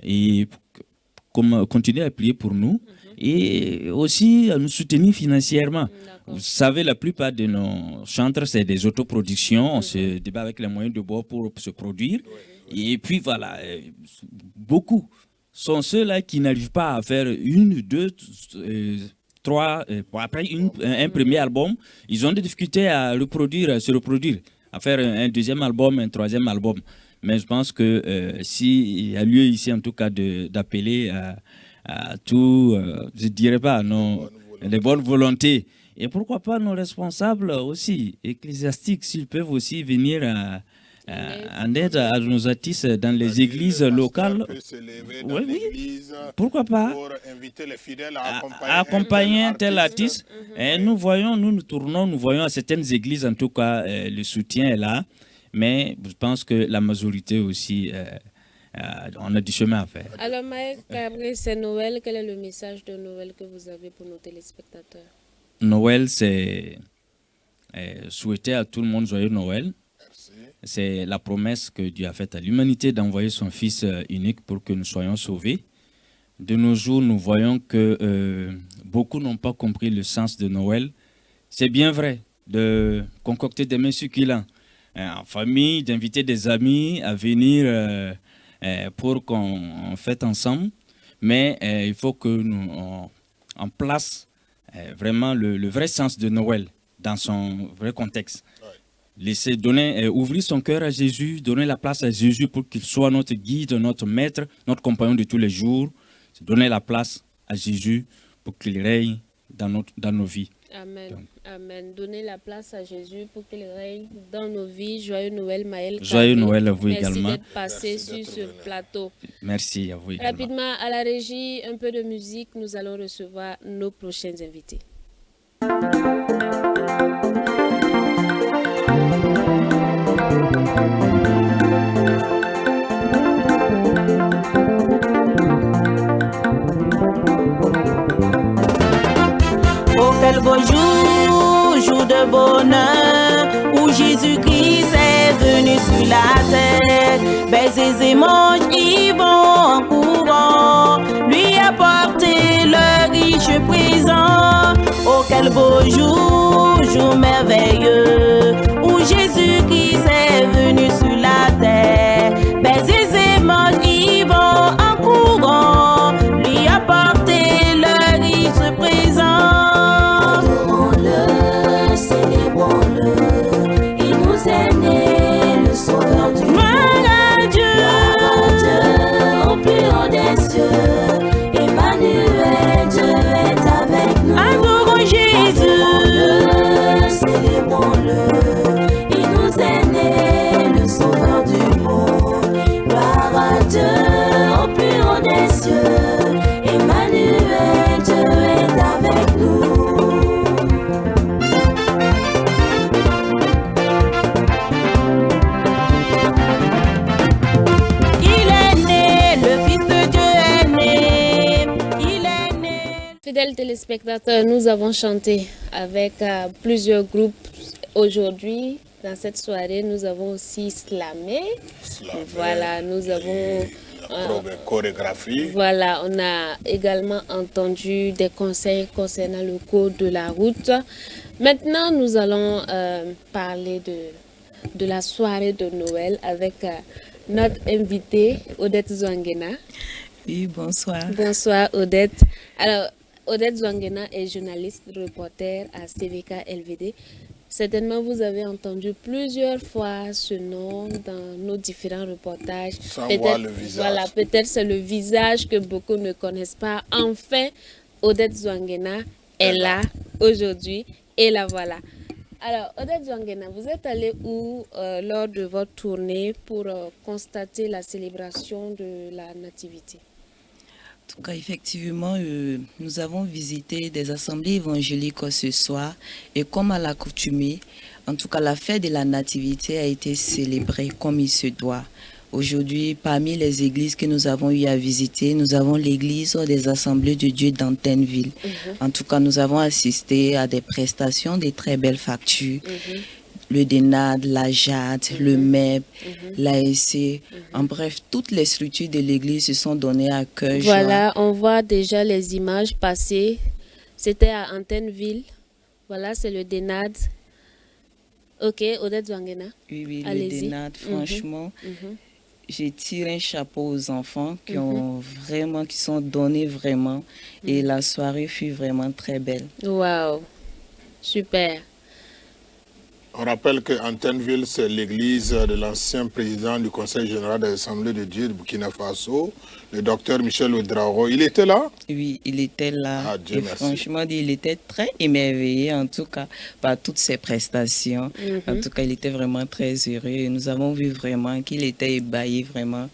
Et continuer à prier pour nous et aussi à nous soutenir financièrement. Vous savez, la plupart de nos chantres, c'est des autoproductions. On se débat avec les moyens de bord pour se produire. Et puis voilà, beaucoup sont ceux-là qui n'arrivent pas à faire une, deux, trois, après un premier album. Ils ont des difficultés à se reproduire, à faire un deuxième album, un troisième album. Mais je pense que s'il y a lieu ici, en tout cas, d'appeler à tout, je ne dirais pas, les bonnes volontés. Et pourquoi pas nos responsables aussi, ecclésiastiques, s'ils peuvent aussi venir en aide à nos artistes dans les églises locales. Oui. Pourquoi pas pour inviter les fidèles à accompagner un tel artiste. Et nous tournons, nous voyons à certaines églises, en tout cas, le soutien est là. Mais je pense que la majorité aussi, on a du chemin à faire. Alors, Maël Cabré, c'est Noël. Quel est le message de Noël que vous avez pour nos téléspectateurs? Noël, c'est souhaiter à tout le monde joyeux Noël. C'est la promesse que Dieu a faite à l'humanité d'envoyer son Fils unique pour que nous soyons sauvés. De nos jours, nous voyons que beaucoup n'ont pas compris le sens de Noël. C'est bien vrai de concocter des mets succulents en famille, d'inviter des amis à venir pour qu'on fête ensemble. Mais il faut que nous en place vraiment le vrai sens de Noël dans son vrai contexte. Laisser ouvrir son cœur à Jésus, donner la place à Jésus pour qu'il soit notre guide, notre maître, notre compagnon de tous les jours. Donner la place à Jésus pour qu'il règne dans nos vies. Amen. Donc, amen. Donner la place à Jésus pour qu'il règne dans nos vies. Joyeux Noël, Maël. Joyeux Noël à vous également. Merci d'être passé sur ce plateau. Merci à vous également. Rapidement, à la régie, un peu de musique. Nous allons recevoir nos prochains invités. Quel beau jour de bonheur, où Jésus-Christ est venu sur la terre. Baisers et manges, ils vont en courant, lui apporter le riche présent. Oh, quel beau jour merveilleux, où Jésus-Christ est venu sur la terre. Baisers et manges, ils vont en courant, lui apporter le riche présent. Il nous est né le sauveur du monde. Dieu, au plus haut des cieux, Emmanuel, Dieu est avec nous. Adorons Jésus, célébrons-le. Il nous est né le sauveur du monde. Gloire à Dieu, au plus haut des cieux, Emmanuel, Dieu est avec nous. Fidèles téléspectateurs, nous avons chanté avec plusieurs groupes aujourd'hui, dans cette soirée, nous avons aussi slamé. Voilà, nous avons... chorégraphie. Voilà, on a également entendu des conseils concernant le code de la route. Maintenant, nous allons parler de la soirée de Noël avec notre invitée, Odette Zouanguena. Oui, bonsoir. Bonsoir, Odette. Alors, Odette Zouanguena est journaliste, reporter à CVK LVD. Certainement, vous avez entendu plusieurs fois ce nom dans nos différents reportages. Sans voir le visage. Voilà, peut-être c'est le visage que beaucoup ne connaissent pas. Enfin, Odette Zouanguena est là aujourd'hui et la voilà. Alors, Odette Zouanguena, vous êtes allée où lors de votre tournée pour constater la célébration de la Nativité? En tout cas, effectivement, nous avons visité des assemblées évangéliques ce soir et comme à l'accoutumée, en tout cas, la fête de la Nativité a été célébrée comme il se doit. Aujourd'hui, parmi les églises que nous avons eu à visiter, nous avons l'église des Assemblées de Dieu d'Antenneville. En tout cas, nous avons assisté à des prestations, des très belles factures. Le DENAD, la JAD, le MEP, l'ASC, en bref, toutes les structures de l'église se sont données à cœur. Voilà, on voit déjà les images passer. C'était à Antenneville. Voilà, c'est le DENAD. Ok, Odette Zouanguena. Oui, le DENAD, franchement, j'ai tiré un chapeau aux enfants qui ont vraiment, qui sont donnés vraiment. Et la soirée fut vraiment très belle. Waouh, super. On rappelle que Antenneville, c'est l'église de l'ancien président du Conseil général des Assemblées de Dieu de Burkina Faso, le docteur Michel Ouedraogo. Il était là? Oui, il était là. Ah, Dieu et merci. Franchement, il était très émerveillé, en tout cas, par toutes ses prestations. En tout cas, il était vraiment très heureux. Et nous avons vu vraiment qu'il était ébahi, vraiment.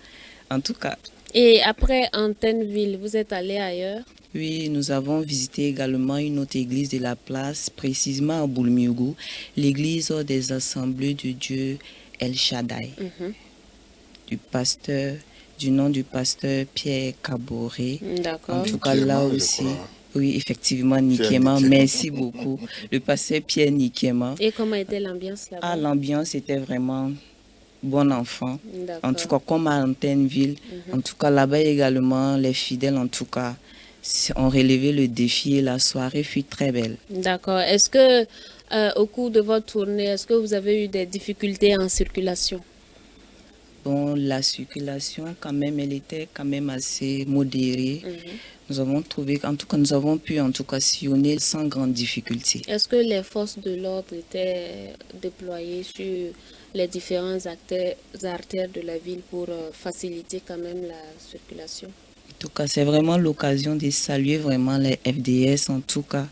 En tout cas. Et après Antenneville, vous êtes allé ailleurs? Oui, nous avons visité également une autre église de la place, précisément à Boulmiougou, l'église des Assemblées de Dieu El Shaddai, du nom du pasteur Pierre Caboret. D'accord. En tout cas, là aussi, oui, effectivement, Nikéma, merci beaucoup. Le pasteur Pierre Nikéma. Et comment était l'ambiance là-bas? Ah, l'ambiance était vraiment bon enfant. En tout cas, comme à Antenneville, en tout cas, là-bas également, les fidèles, en tout cas, ont relevé le défi et la soirée fut très belle. D'accord. Est-ce que au cours de votre tournée, est-ce que vous avez eu des difficultés en circulation? Bon, la circulation, quand même, elle était quand même assez modérée. Nous avons trouvé, en tout cas, nous avons pu en tout cas sillonner sans grande difficulté. Est-ce que les forces de l'ordre étaient déployées sur les différents artères de la ville pour faciliter quand même la circulation? En tout cas, c'est vraiment l'occasion de saluer vraiment les FDS, en tout cas.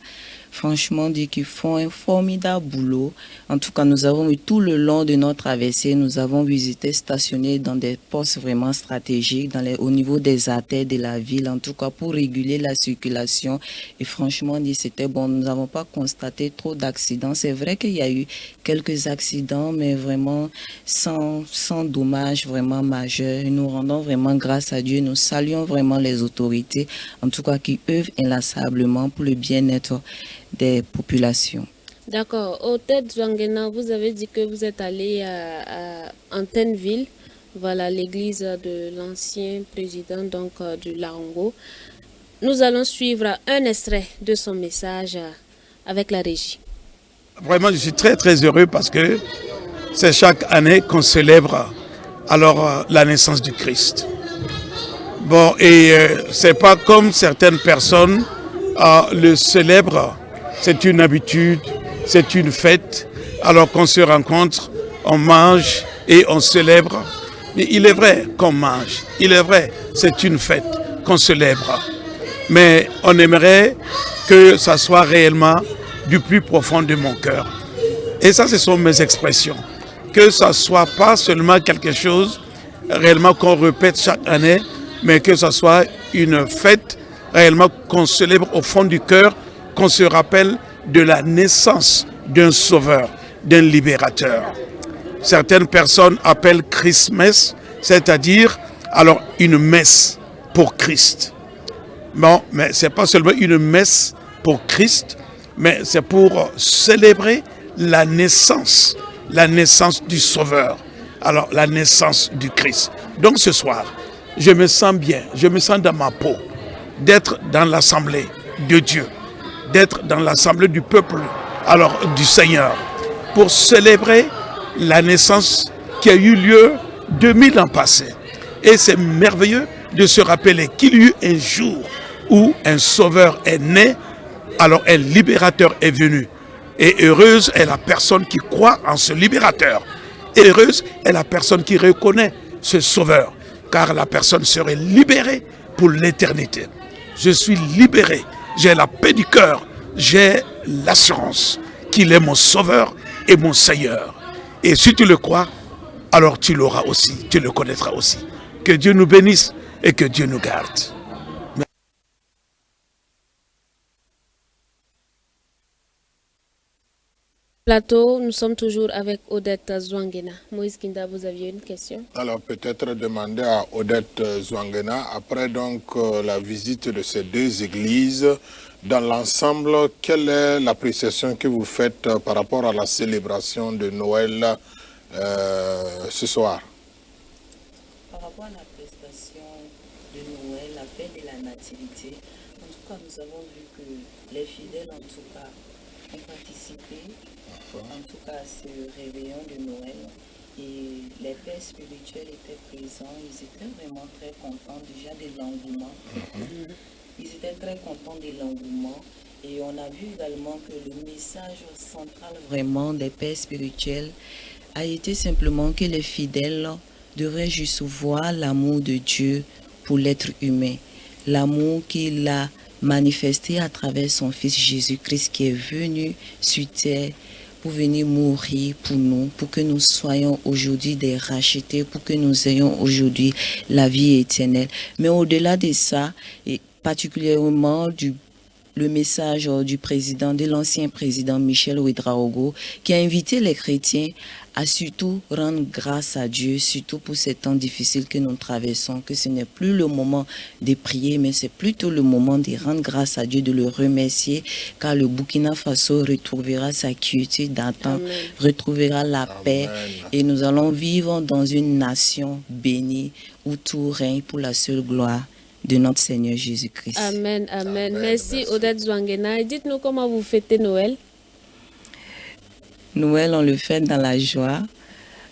Franchement, qu'ils font un formidable boulot. En tout cas, nous avons eu tout le long de notre traversée, nous avons visité, stationné dans des postes vraiment stratégiques au niveau des artères de la ville, en tout cas pour réguler la circulation. Et franchement, c'était bon. Nous n'avons pas constaté trop d'accidents. C'est vrai qu'il y a eu quelques accidents, mais vraiment sans dommages vraiment majeurs. Nous rendons vraiment grâce à Dieu. Nous saluons vraiment les autorités, en tout cas qui œuvrent inlassablement pour le bien-être des populations. D'accord. Odette Zouanguena, vous avez dit que vous êtes allé à Antenneville, voilà l'église de l'ancien président donc du Larongo. Nous allons suivre un extrait de son message avec la régie. Vraiment, je suis très très heureux parce que c'est chaque année qu'on célèbre alors la naissance du Christ. Bon, et c'est pas comme certaines personnes le célèbrent. C'est une habitude, c'est une fête. Alors qu'on se rencontre, on mange et on célèbre. Mais il est vrai qu'on mange, il est vrai, c'est une fête qu'on célèbre. Mais on aimerait que ça soit réellement du plus profond de mon cœur. Et ça, ce sont mes expressions. Que ça ne soit pas seulement quelque chose réellement qu'on répète chaque année, mais que ça soit une fête réellement qu'on célèbre au fond du cœur, qu'on se rappelle de la naissance d'un sauveur, d'un libérateur. Certaines personnes appellent Christmas, c'est-à-dire alors une messe pour Christ. Bon, mais ce n'est pas seulement une messe pour Christ, mais c'est pour célébrer la naissance du Sauveur. Alors, la naissance du Christ. Donc ce soir, je me sens bien, je me sens dans ma peau d'être dans l'assemblée de Dieu, d'être dans l'assemblée du peuple, alors du Seigneur, pour célébrer la naissance qui a eu lieu 2000 ans passés. Et c'est merveilleux de se rappeler qu'il y eut un jour où un sauveur est né, alors un libérateur est venu. Et heureuse est la personne qui croit en ce libérateur. Et heureuse est la personne qui reconnaît ce sauveur, car la personne serait libérée pour l'éternité. Je suis libéré, j'ai la paix du cœur, j'ai l'assurance qu'il est mon sauveur et mon Seigneur. Et si tu le crois, alors tu l'auras aussi, tu le connaîtras aussi. Que Dieu nous bénisse et que Dieu nous garde. Plateau, nous sommes toujours avec Odette Zouanguena. Moïse Kinda, vous aviez une question? Alors peut-être demander à Odette Zouanguena, après donc la visite de ces deux églises, dans l'ensemble, quelle est l'appréciation que vous faites par rapport à la célébration de Noël ce soir? Par rapport à la prestation de Noël, la fête de la Nativité, en tout cas, nous avons vu que les fidèles, en tout cas, ont participé, en tout cas, à ce réveillon de Noël. Et les pères spirituels étaient présents, ils étaient vraiment très contents déjà de l'engouement. Ils étaient très contents de l'engouement. Et on a vu également que le message central vraiment des pères spirituels a été simplement que les fidèles devraient juste voir l'amour de Dieu pour l'être humain. L'amour qu'il a manifesté à travers son Fils Jésus-Christ qui est venu sur terre pour venir mourir pour nous, pour que nous soyons aujourd'hui des rachetés, pour que nous ayons aujourd'hui la vie éternelle. Mais au-delà de ça, et particulièrement le message du président, de l'ancien président Michel Ouédraogo, qui a invité les chrétiens à surtout rendre grâce à Dieu, surtout pour ces temps difficiles que nous traversons, que ce n'est plus le moment de prier, mais c'est plutôt le moment de rendre grâce à Dieu, de le remercier, car le Burkina Faso retrouvera sa quiétude d'antan, retrouvera la paix, et nous allons vivre dans une nation bénie où tout règne pour la seule gloire de notre Seigneur Jésus-Christ. Amen, amen. Merci Odette Zouanguena. Dites-nous comment vous fêtez Noël. Noël, on le fête dans la joie,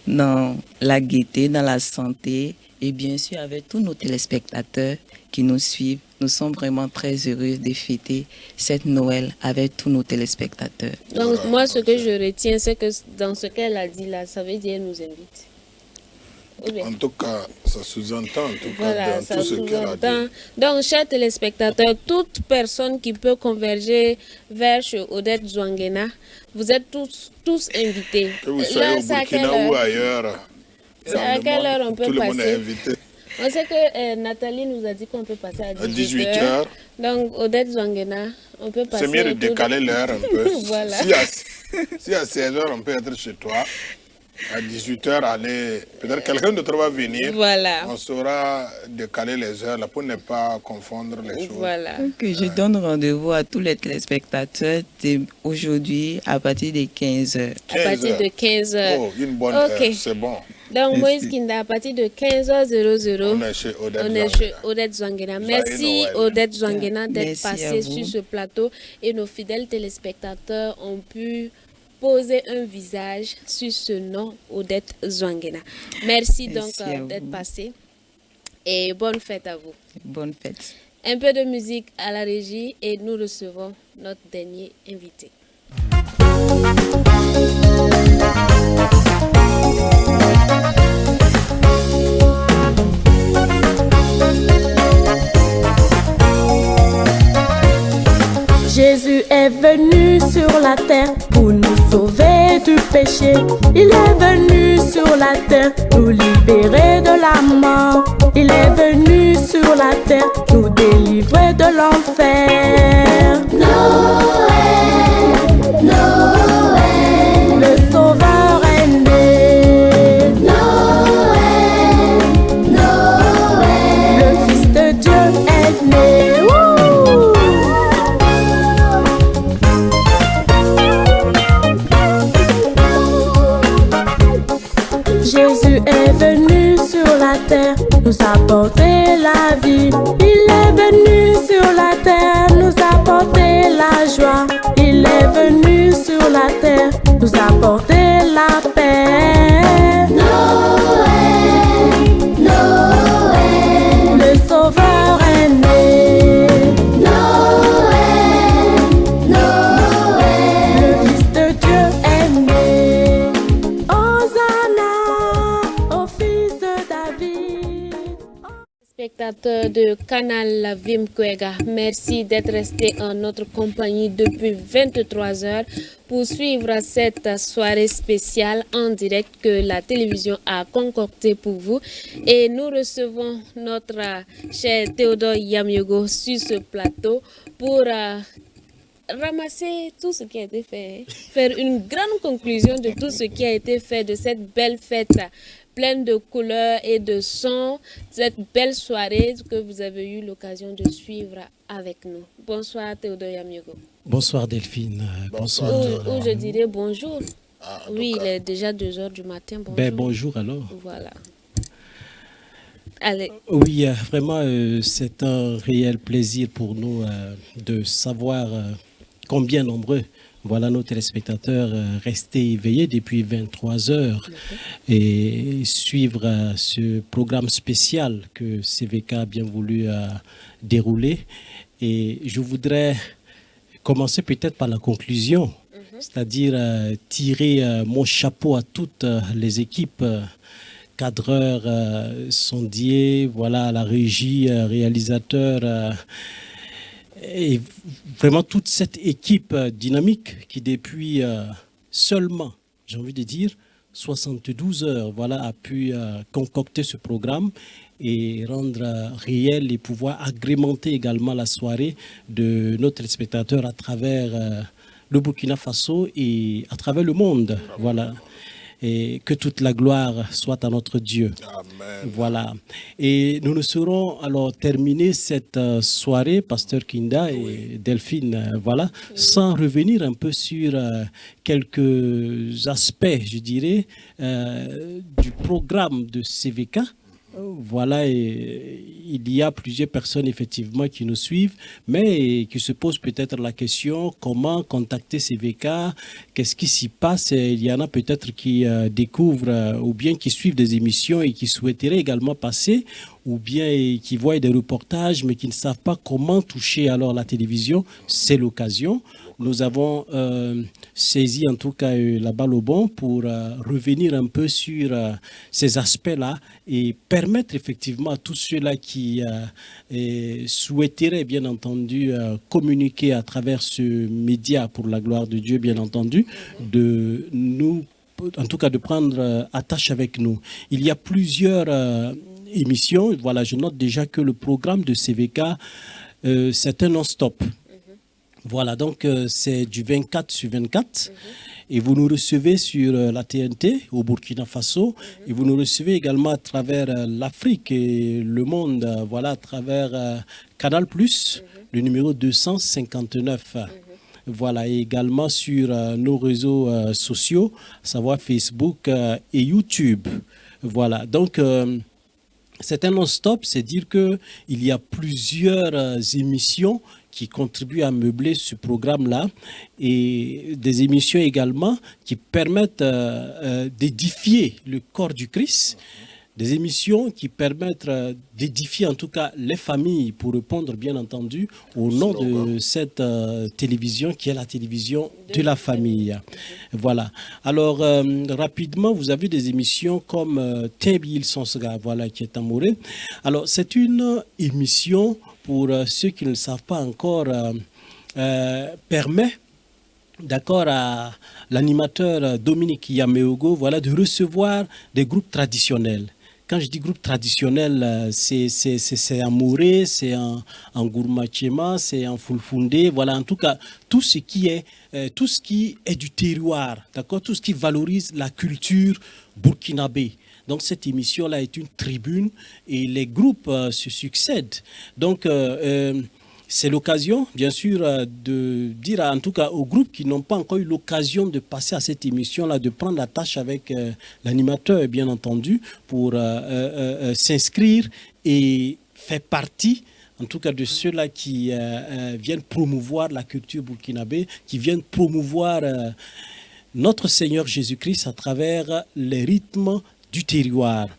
dans la gaieté, dans la santé et bien sûr avec tous nos téléspectateurs qui nous suivent. Nous sommes vraiment très heureux de fêter cette Noël avec tous nos téléspectateurs. Donc moi, ce que je retiens, c'est que dans ce qu'elle a dit là, ça veut dire qu'elle nous invite. En tout cas, ça sous-entend Voilà, dans tout ce qu'elle a dit. Donc, chers téléspectateurs, toute personne qui peut converger vers chez Odette Zouanguena, vous êtes tous invités. Que vous soyez au Burkina ou ailleurs. C'est à quelle heure on peut passer? Tout le monde est passer? invité. On sait que Nathalie nous a dit qu'on peut passer à 18h. Donc, Odette Zouanguena, on peut passer... C'est mieux de décaler l'heure un peu. Voilà. Si à 16h, on peut être chez toi. À 18h, aller, peut-être quelqu'un d'autre va venir. Voilà. On saura décaler les heures là, pour ne pas confondre les choses. Voilà. Donc, je donne rendez-vous à tous les téléspectateurs aujourd'hui à partir de 15h. À partir de 15h. Oh, une bonne heure, c'est bon. Donc, Moïse Kinda, à partir de 15h00, on est chez Odette Zouanguena. Merci Odette Zouanguena d'être passée sur ce plateau et nos fidèles téléspectateurs ont pu poser un visage sur ce nom, Odette Zouanguena. Merci donc d'être passé et bonne fête à vous. Bonne fête. Un peu de musique à la régie et nous recevons notre dernier invité. Jésus est venu sur la terre pour nous sauver du péché. Il est venu sur la terre nous libérer de la mort. Il est venu sur la terre nous délivrer de l'enfer. Noël, Noël, le Sauveur est né. Noël, Noël, le Fils de Dieu est né. nous apporter la vie. Il est venu sur la terre nous apporter la joie. Il est venu sur la terre nous apporter la paix. Noël, Noël, le Sauveur est né. Noël, Noël, le Fils de Dieu est né. Hosanna au Fils de David. Spectateurs de Canal Vim Kwega, merci d'être restés en notre compagnie depuis 23 heures pour suivre cette soirée spéciale en direct que la télévision a concoctée pour vous. Et nous recevons notre cher Théodore Yamiogo sur ce plateau pour ramasser tout ce qui a été fait, faire une grande conclusion de tout ce qui a été fait de cette belle fête pleine de couleurs et de sons, cette belle soirée que vous avez eu l'occasion de suivre avec nous. Bonsoir Théodore Yamiogo. Bonsoir Delphine. Bonsoir. Ou je dirais bonjour. Oui, il est déjà 2 h du matin. Bonjour. Ben, bonjour alors. Voilà. Allez. Oui, vraiment, c'est un réel plaisir pour nous de savoir combien nombreux voilà nos téléspectateurs restés éveillés depuis 23 heures et suivre ce programme spécial que CVK a bien voulu dérouler. Et je voudrais commencer peut-être par la conclusion, c'est-à-dire tirer mon chapeau à toutes les équipes, cadreurs, sondiers, voilà, la régie, réalisateur, et vraiment toute cette équipe dynamique qui depuis seulement, j'ai envie de dire, 72 heures, voilà, a pu concocter ce programme et rendre réel et pouvoir agrémenter également la soirée de nos téléspectateurs à travers le Burkina Faso et à travers le monde. Voilà. Et que toute la gloire soit à notre Dieu. Amen. Voilà. Et nous ne saurons alors terminer cette soirée, Pasteur Kinda et Delphine, voilà, sans revenir un peu sur quelques aspects, je dirais, du programme de CVK. Voilà, et il y a plusieurs personnes effectivement qui nous suivent, mais qui se posent peut-être la question comment contacter CVK, qu'est-ce qui s'y passe. Il y en a peut-être qui découvrent ou bien qui suivent des émissions et qui souhaiteraient également passer, ou bien qui voient des reportages mais qui ne savent pas comment toucher alors la télévision. C'est l'occasion. Nous avons saisi en tout cas la balle au bon pour revenir un peu sur ces aspects-là et permettre effectivement à tous ceux-là qui souhaiteraient bien entendu communiquer à travers ce média pour la gloire de Dieu bien entendu, de nous, en tout cas de prendre attache avec nous. Il y a plusieurs émissions. Voilà, je note déjà que le programme de CVK, c'est un non-stop. Voilà, donc c'est du 24 sur 24 et vous nous recevez sur la TNT au Burkina Faso et vous nous recevez également à travers l'Afrique et le monde, voilà, à travers Canal+, le numéro 259. Voilà, et également sur nos réseaux sociaux, à savoir Facebook et YouTube. Voilà, donc c'est un non-stop, c'est dire qu'il y a plusieurs émissions qui contribuent à meubler ce programme-là et des émissions également qui permettent d'édifier le corps du Christ, des émissions qui permettent d'édifier en tout cas les familles pour répondre bien entendu au nom de cette télévision qui est la télévision de la famille. Voilà. Alors rapidement, vous avez des émissions comme Tebil Sonsga, voilà, qui est amoureux. Alors c'est une émission pour ceux qui ne le savent pas encore, permet, d'accord, à l'animateur Dominique Yameogo, voilà, de recevoir des groupes traditionnels. Quand je dis groupe traditionnel, c'est en Mouré, en Gourmachema, c'est en Fulfundé, voilà, en tout cas, tout ce qui est du terroir, d'accord, tout ce qui valorise la culture burkinabé. Donc cette émission-là est une tribune et les groupes se succèdent. Donc C'est l'occasion, bien sûr, de dire en tout cas aux groupes qui n'ont pas encore eu l'occasion de passer à cette émission-là, de prendre la tâche avec l'animateur, bien entendu, pour s'inscrire et faire partie, en tout cas, de ceux-là qui viennent promouvoir la culture burkinabé, qui viennent promouvoir notre Seigneur Jésus-Christ à travers les rythmes du terroir.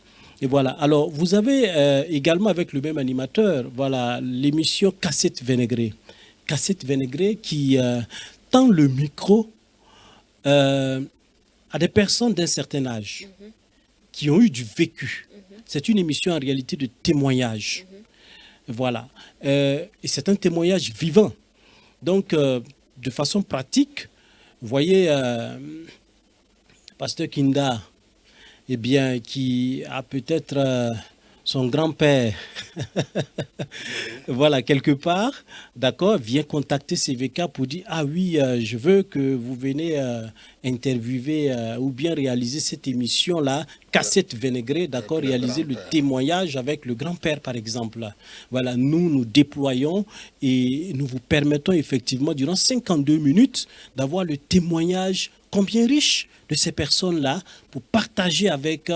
Et voilà. Alors, vous avez également avec le même animateur, voilà, l'émission Cassette Vinaigrée. Cassette Vinaigrée qui tend le micro à des personnes d'un certain âge qui ont eu du vécu. C'est une émission en réalité de témoignage. Voilà. Et c'est un témoignage vivant. Donc, de façon pratique, vous voyez, Pasteur Kinda, eh bien, qui a peut-être son grand-père, voilà, quelque part, d'accord, vient contacter CVK pour dire « Ah oui, je veux que vous venez interviewer ou bien réaliser cette émission-là, Cassette Vinaigrée, d'accord, réaliser le témoignage avec le grand-père, par exemple. » Voilà, nous déployons et nous vous permettons effectivement, durant 52 minutes, d'avoir le témoignage combien riche de ces personnes-là pour partager avec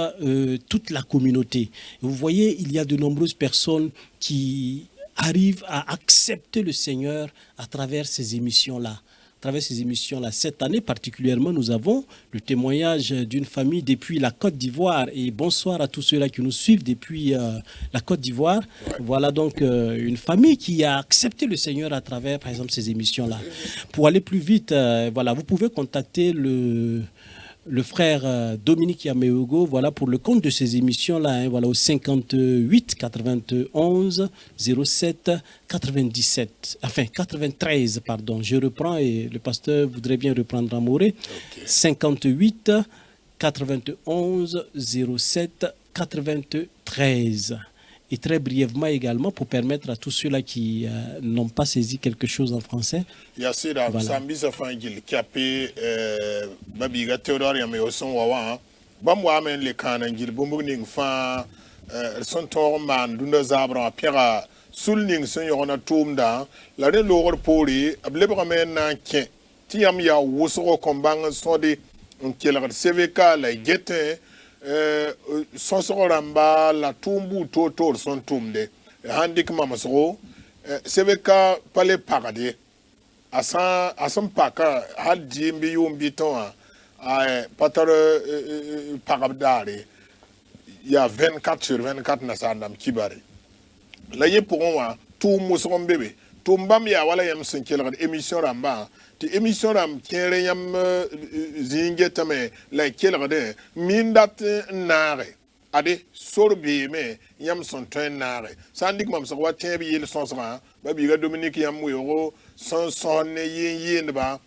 toute la communauté. Et vous voyez, il y a de nombreuses personnes qui arrivent à accepter le Seigneur à travers ces émissions-là. Cette année particulièrement, nous avons le témoignage d'une famille depuis la Côte d'Ivoire. Et bonsoir à tous ceux-là qui nous suivent depuis la Côte d'Ivoire. Ouais. Voilà donc une famille qui a accepté le Seigneur à travers, par exemple, ces émissions-là. Pour aller plus vite, voilà, vous pouvez contacter le frère Dominique Yameogo, voilà, pour le compte de ces émissions-là, hein, voilà, au 58 91 07 97, enfin 93, pardon, je reprends et le pasteur voudrait bien reprendre à Morée. Okay. 58 91 07 93. Et très brièvement également, pour permettre à tous ceux-là qui n'ont pas saisi quelque chose en français. Il y a ceux qui a pu Babiga Théodore Yameoson Wawa, Bamwamen les Kanangil, Bumbuning Fan, son torman, Dundazabra, Pierre, Sulning, Senor Tumda, la reine Lord Poli, a Blebramen Nankin, Tiamia, Wusoro Kombang, Sodi, un killer CVK, la Gete. Son ramba la tumbu toto son tumde handik mamasro seveka pale parade asan paka hadji mbi yumbi ton a patare parabdare il y a 24 sur 24 na sandam kibare la ye pour moi tout muson bébé tumbam ya wala yam senkela émission ramba ti émission ram kere yam zingetame la kela de mindat nare ade sorbi me yam son ten nare sandik mam so watin bi yel son sera ba bi ga Dominique yam wero son ne yin ba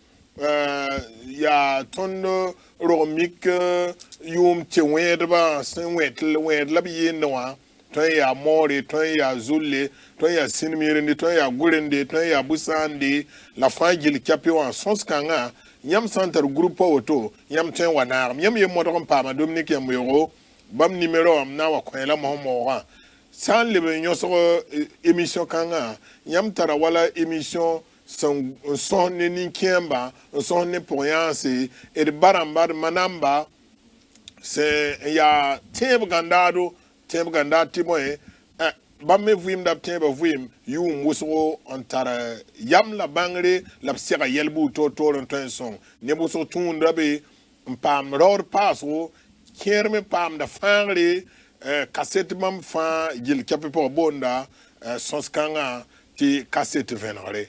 ya ton romik yum te wedba sen wet la bi yin noa ton ya more ton ya zulle ton ya sinmirinde ton ya gurende ton ya busande la fangil kapio en sens kanga yam center groupe auto yam ten wanar yam yem modon pa ma Dominique yam yoro bam numéro am na wa kwela mo ra san le nyoso émission kanga yam tara wala émission son ni kiemba son ne pour rien c'est et baramba manamba c'est ya teb ganda timoye bamme vuim da temba vuim yum wuso antara yam la bangre la sera yelbu to ton son ne bo so tunda be pam ror paso kerme pam da fangre cassette mam fa gil kape po bonda sonskanga ti cassette venare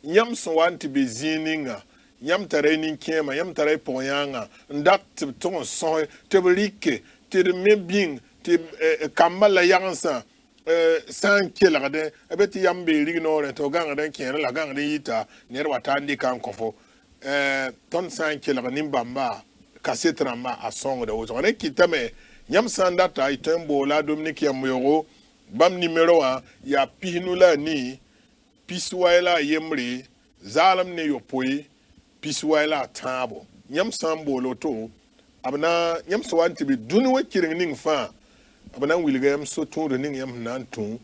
yam so wanti be zininga yam tare nin kema yam tare poyanga ndat ton son teblike te me bien ti kamala yansa san kila de abeti yambe rignore to ganga den kere la ganga den yita ner watandi kan kofo ton san kila nimbamba kasetramba a song de ozo ne kitame nyam sandata itembo la Dominique Yamoyoro bam numéro 1 ya pinula ni piswaila yemri zalam ne yopoi piswaila tabo nyam sambo loto abna nyam swanti bi dunu wakirin ning fa abana wilga yam so tun ning yam nan tun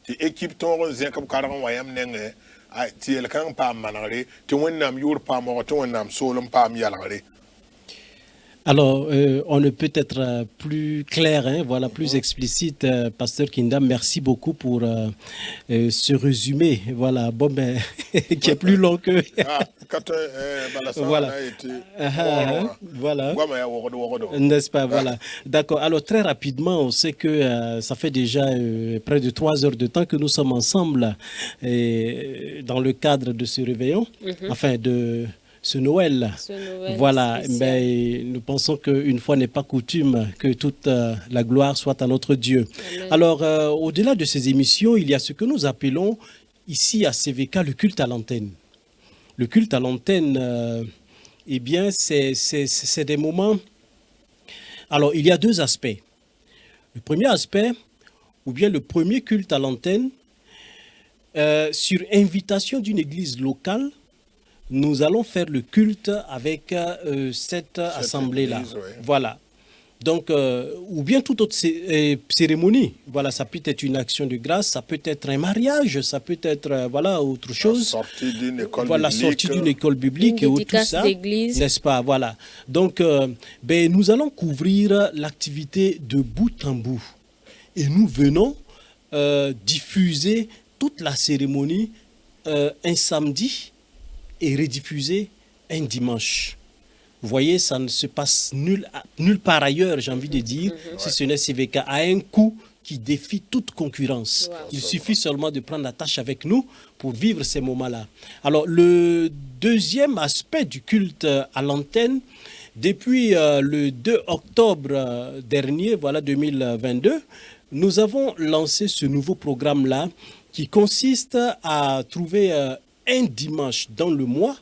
ti équipe ton zin comme karan wayam nenge ti el kan pa manare ti wonnam yur pa mo to wonnam solum pa mi yalare. Alors, on ne peut être plus clair, hein, voilà, plus explicite, Pasteur Kindam. Merci beaucoup pour ce résumé, voilà, bon, ben, qui est plus long que. Voilà. Voilà. N'est-ce pas, voilà. D'accord. Alors, très rapidement, on sait que ça fait déjà près de 3 heures de temps que nous sommes ensemble dans le cadre de ce réveillon, enfin de ce Noël. Voilà, mais nous pensons qu'une fois n'est pas coutume, que toute la gloire soit à notre Dieu. Amen. Alors, au-delà de ces émissions, il y a ce que nous appelons ici à CVK le culte à l'antenne. Le culte à l'antenne, eh bien, c'est des moments... Alors, il y a 2 aspects. Le premier aspect, ou bien le premier culte à l'antenne, sur invitation d'une église locale, nous allons faire le culte avec cette assemblée-là. Voilà. Donc, ou bien toute autre cérémonie. Voilà, ça peut être une action de grâce, ça peut être un mariage, ça peut être voilà, autre chose. Sortie d'une école voilà, biblique. Sortie d'une école biblique et tout ça. N'est-ce pas? Voilà. Donc, ben, nous allons couvrir l'activité de bout en bout. Et nous venons diffuser toute la cérémonie un samedi et rediffuser un dimanche. Vous voyez, ça ne se passe nulle part ailleurs, j'ai envie de dire, si ce n'est CVK, à un coût qui défie toute concurrence. Wow. Il suffit seulement de prendre la tâche avec nous pour vivre ces moments-là. Alors, le deuxième aspect du culte à l'antenne, depuis le 2 octobre dernier, voilà 2022, nous avons lancé ce nouveau programme-là qui consiste à trouver un dimanche dans le mois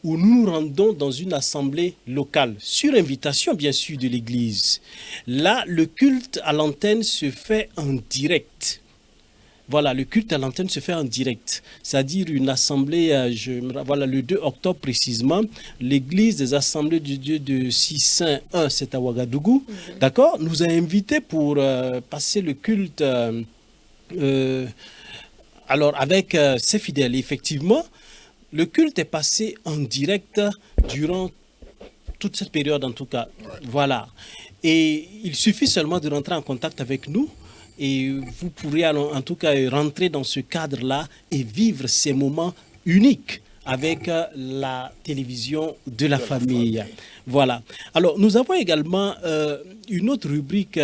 où nous nous rendons dans une assemblée locale, sur invitation bien sûr de l'église. Là, le culte à l'antenne se fait en direct. Voilà, le culte à l'antenne se fait en direct. C'est-à-dire une assemblée, voilà, le 2 octobre précisément, l'église des assemblées de Dieu de 601, c'est à Ouagadougou, d'accord, nous a invités pour passer le culte alors avec ses fidèles. Effectivement, le culte est passé en direct durant toute cette période en tout cas. Voilà. Et il suffit seulement de rentrer en contact avec nous et vous pourrez en tout cas rentrer dans ce cadre-là et vivre ces moments uniques avec la télévision de la famille. Voilà. Alors, nous avons également une autre rubrique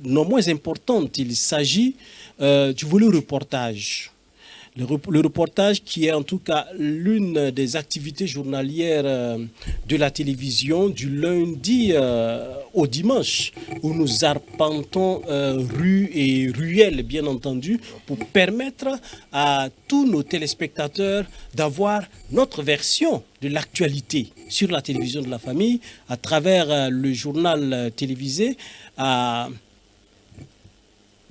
non moins importante. Il s'agit du volet reportage. Le reportage qui est en tout cas l'une des activités journalières de la télévision du lundi au dimanche, où nous arpentons rues et ruelles, bien entendu, pour permettre à tous nos téléspectateurs d'avoir notre version de l'actualité sur la télévision de la famille à travers le journal télévisé à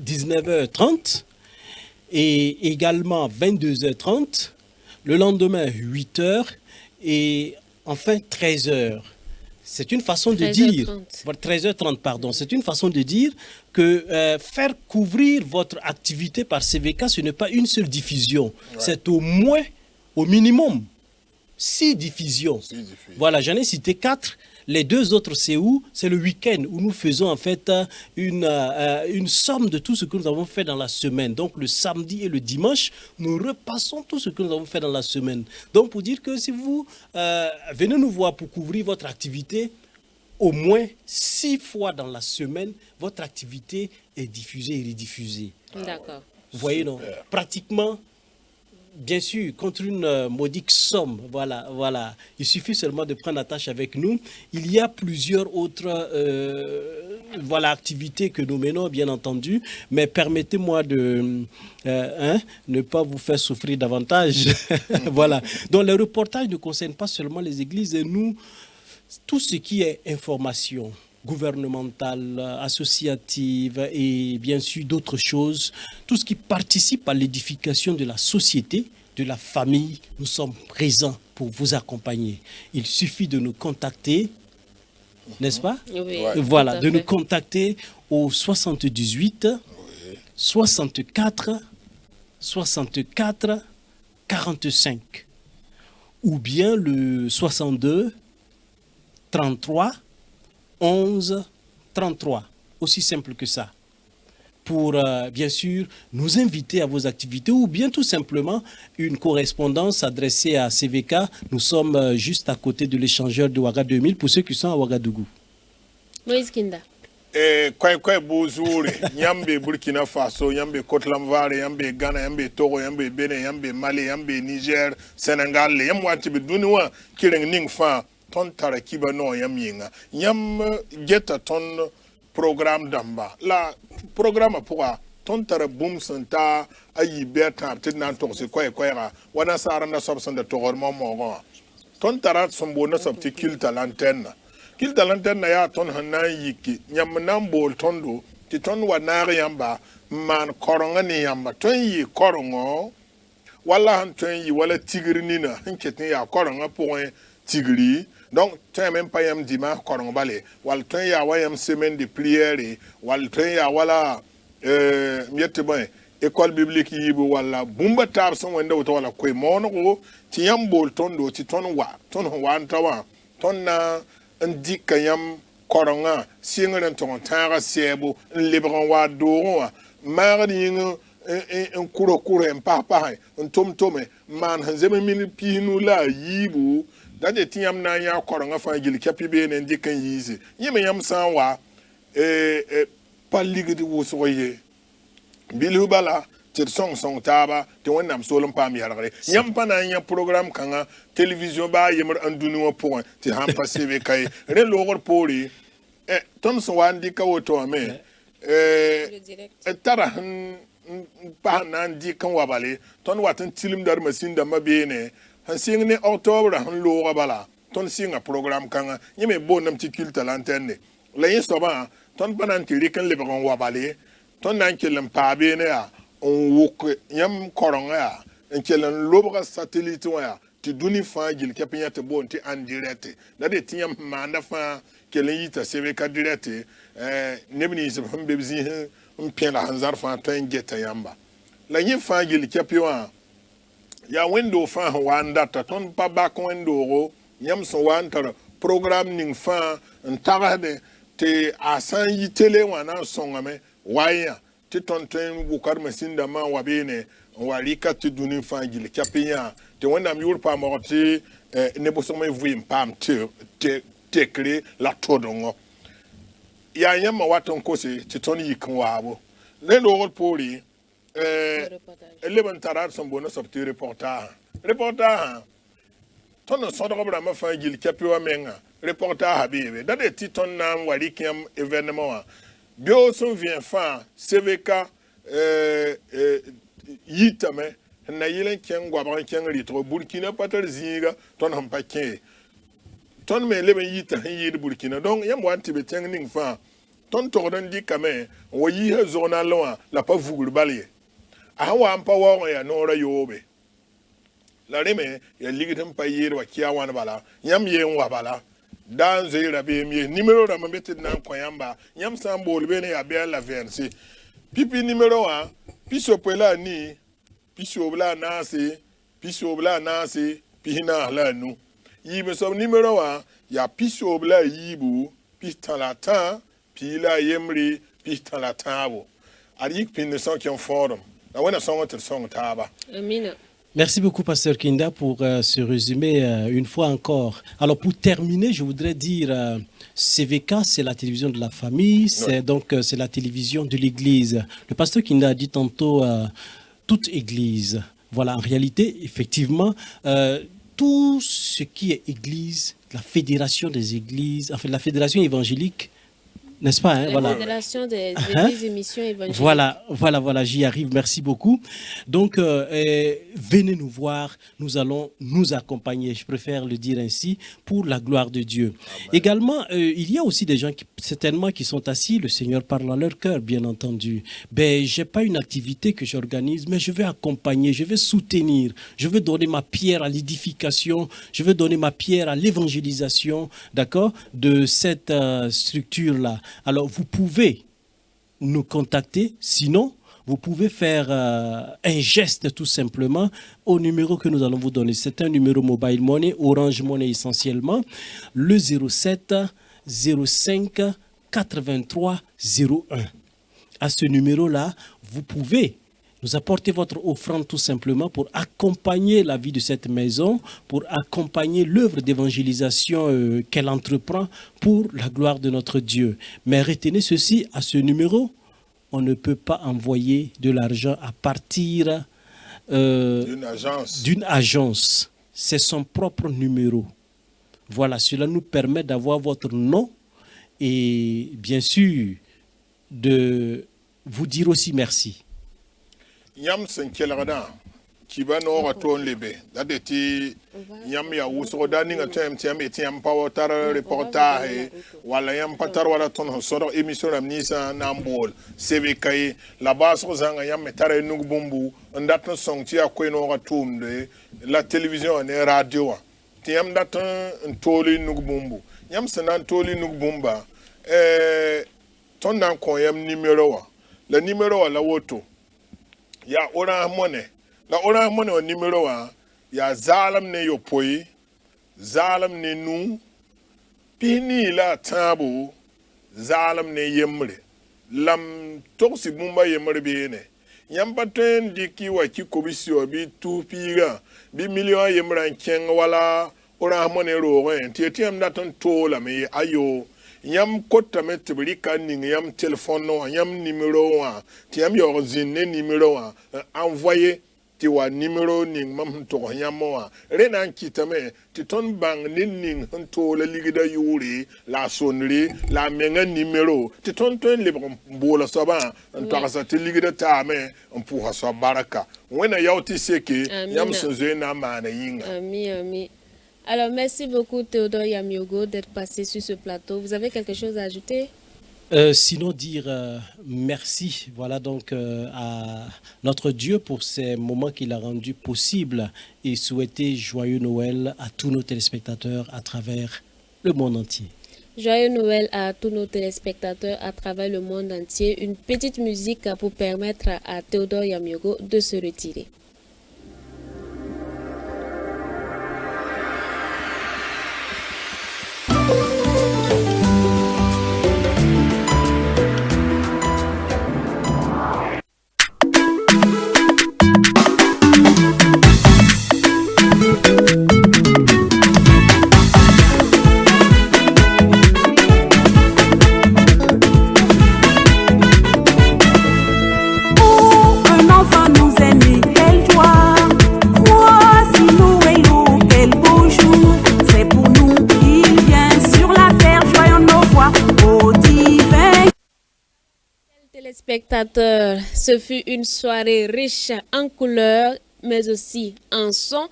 19h30 et également 22h30, le lendemain 8h et enfin 13h. C'est une façon de dire, 13h30 pardon, c'est une façon de dire que faire couvrir votre activité par CVK, ce n'est pas une seule diffusion, c'est au moins, au minimum, 6 diffusions. Voilà, j'en ai cité 4. Les 2 autres, c'est où? C'est le week-end où nous faisons en fait une somme de tout ce que nous avons fait dans la semaine. Donc le samedi et le dimanche, nous repassons tout ce que nous avons fait dans la semaine. Donc pour dire que si vous venez nous voir pour couvrir votre activité, au moins 6 fois dans la semaine, votre activité est diffusée et rediffusée. D'accord. Vous voyez, non? Pratiquement... Bien sûr, contre une modique somme, voilà. Il suffit seulement de prendre la tâche avec nous. Il y a plusieurs autres activités que nous menons, bien entendu, mais permettez-moi de ne pas vous faire souffrir davantage. Voilà. Donc, le reportage ne concerne pas seulement les églises et nous, tout ce qui est information gouvernementale, associative et bien sûr d'autres choses, tout ce qui participe à l'édification de la société, de la famille, nous sommes présents pour vous accompagner. Il suffit de nous contacter, n'est-ce pas? Oui, voilà, de nous contacter au 78 64 64 45 ou bien le 62 33 11 33. Aussi simple que ça. Pour, bien sûr, nous inviter à vos activités ou bien tout simplement une correspondance adressée à CVK. Nous sommes juste à côté de l'échangeur de Ouaga 2000 pour ceux qui sont à Ouagadougou. Moïse Kinda. Kwai Bozuri, Yambe Burkina Faso, Yambe Côte-d'Ivoire, Yambe Ghana, Yambe Togo, Yambe Bénin, Yambe Mali, Yambe Niger, Sénégal, Yamwati Biduniwa, Kiring Ningfa, Ton Tarakiba no Yaminga, Yam Geta Ton programme d'amba. La programme pour Ton Tara Boom Santa, Ayi Berta, Tidnan Torse, Kwara, Wana Sarana Sobson de Torormo Moron. Ton Tarat Sombona Sobti Kilta Lanterne. Kilta lanterne ya ton hanan yiki nyam nan bol tondo ti ton wa nare yamba man koronga ni yamba ton yi korongo wala han ton yi wala tigri ni na hinketin ya koronga point tigri donc ton même pas yam dima korongo bale wal ton ya wa yam semaine de prière wal ton ya wala miette bon école biblique yibu wala bumba tab son wenda to wala koy mono ti yam bol tondo ti ton wa antawa ton na Ndika yam koronga singren ton tara sebo libran wa doa marni en kuro en papa en tom tome man hanzeme min pinu la yibu dade tiam na ya koronga fa gil kapi be ne ndikan yizi yime yam sanwa pa ligidi wo soye bilu bala tir song taba te wonnam solon pam yarare yam pana nya programme kanga télévision ba yemar andunu wo point ti ham passé kay re logor pori ton so wandi ka woto me tara pa nan di kan wabale ton watan tilim dar masin da mabene han singne octobre han loga bala ton singa programme kanga yeme bonam ti culte lanterne la yesoba ton banan ti rikan le bagon wabale ton nan kelam pa bene ya on wok yam koronga ya en kelan lobra satellite wa ti duni fa gil kapenya te bon ti en direct da de ti yam manda fa kelen yita CVK direct nebni se hambe bzi mpien la hanzar fa tan geta yamba la yin fa gil kapyo ya window fa wanda ta ton pa ba ko window ro yam so wantar programme ning fa ntagade te asan yi tele wana songame waya ti tonten bukar masinda ma wabene walika ti duni fa gil kapenya te wanda mi urpa morti ne bo so me vuim pam te kre la todongo ya yama waton kosi ti ton yikan wabo le no poli eleven tarar son bona sorti reportage ton so do bra ma fa gil kapyo menga reportage habibe dade ti ton nam walikiam événement bio son vient fa CVK yitame na yilen ken gwaban ken ritro Burkina patar zinga ton ham paquet ton me leben yita yir Burkina donc yam wanti be ten ning fa ton tordan di kame wo yi ha zona loa la pa vugul balye a wa ampa wo ya no ra yobe la reme ya ligitam pa yir wa kiya wan bala yam ye wa bala dan zeira be mi numéro da mabeti nan koyamba yam sambol be ne ya be la verse pipi numéro 1 piso pela ni piso bla nasi pihina la nu yibe so numéro 1 ya piso bla yibu pistalata pila yemri pistalatabo adik pin so qui en forum la wona songo ter songo taba Amina. Merci beaucoup, Pasteur Kinda, pour ce résumé une fois encore. Alors, pour terminer, je voudrais dire CVK, c'est la télévision de la famille, c'est donc c'est la télévision de l'Église. Le Pasteur Kinda a dit tantôt toute Église. Voilà, en réalité, effectivement, tout ce qui est Église, la fédération des Églises, enfin la fédération évangélique, n'est-ce pas, hein, La voilà. Fédération des Églises et Missions évangéliques. Voilà, j'y arrive, merci beaucoup. Donc, venez nous voir, nous allons nous accompagner, je préfère le dire ainsi, pour la gloire de Dieu. Également, il y a aussi des gens qui, certainement, qui sont assis, le Seigneur parle à leur cœur, bien entendu. Ben, j'ai pas une activité que j'organise, mais je vais accompagner, je vais soutenir, je vais donner ma pierre à l'édification, je vais donner ma pierre à l'évangélisation, d'accord, de cette structure-là. Alors, vous pouvez nous contacter, sinon, vous pouvez faire un geste tout simplement au numéro que nous allons vous donner. C'est un numéro mobile money, Orange Money essentiellement, le 07 05 83 01. À ce numéro-là, vous pouvez nous apporter votre offrande tout simplement pour accompagner la vie de cette maison, pour accompagner l'œuvre d'évangélisation qu'elle entreprend pour la gloire de notre Dieu. Mais retenez ceci, à ce numéro, on ne peut pas envoyer de l'argent à partir d'une agence. C'est son propre numéro. Voilà, cela nous permet d'avoir votre nom et bien sûr de vous dire aussi merci. Yam senkelagada kiba no raton lebe dadeti yam ya wuso dani nga tiam power tar reportage wala yam patar wala ton soro émission amnisa nambol CVK la base zanga yam metare nugbumbu ndat song ti akoy no ratum de la télévision et radio tiam dat ntoli nugbumbu yam senan toli nugbumba ton nan ko yam numéro wa le numéro la woto ya Orange Money la Orange Money o numéro wa ya zalam ne yopoi zalam ne nu pini la tabo zalam ne yemre lam toksi bumba yemre bene yamba ten diki wa ki komisio bi tu piga bi million yemra ken wala Orange Money ro ren tietiem daton to la me ayo yam kota metrica ning yam téléphone no yam numéro 1 ti yam yo zine numéro 1 envoyer ti wa numéro ning mam to yam wa renan kitame ti ton bang ning to la ligida yuri la sonnerie la menga numéro ti ton le bola soba to sa ti ligida ta me pour so baraka wena yauti seke yam so zena mana yinga ami. Alors, merci beaucoup Théodore Yamiogo d'être passé sur ce plateau. Vous avez quelque chose à ajouter? Sinon dire merci voilà donc à notre Dieu pour ces moments qu'il a rendus possibles et souhaiter joyeux Noël à tous nos téléspectateurs à travers le monde entier. Joyeux Noël à tous nos téléspectateurs à travers le monde entier. Une petite musique pour permettre à Théodore Yamiogo de se retirer. Spectateurs, ce fut une soirée riche en couleurs, mais aussi en son.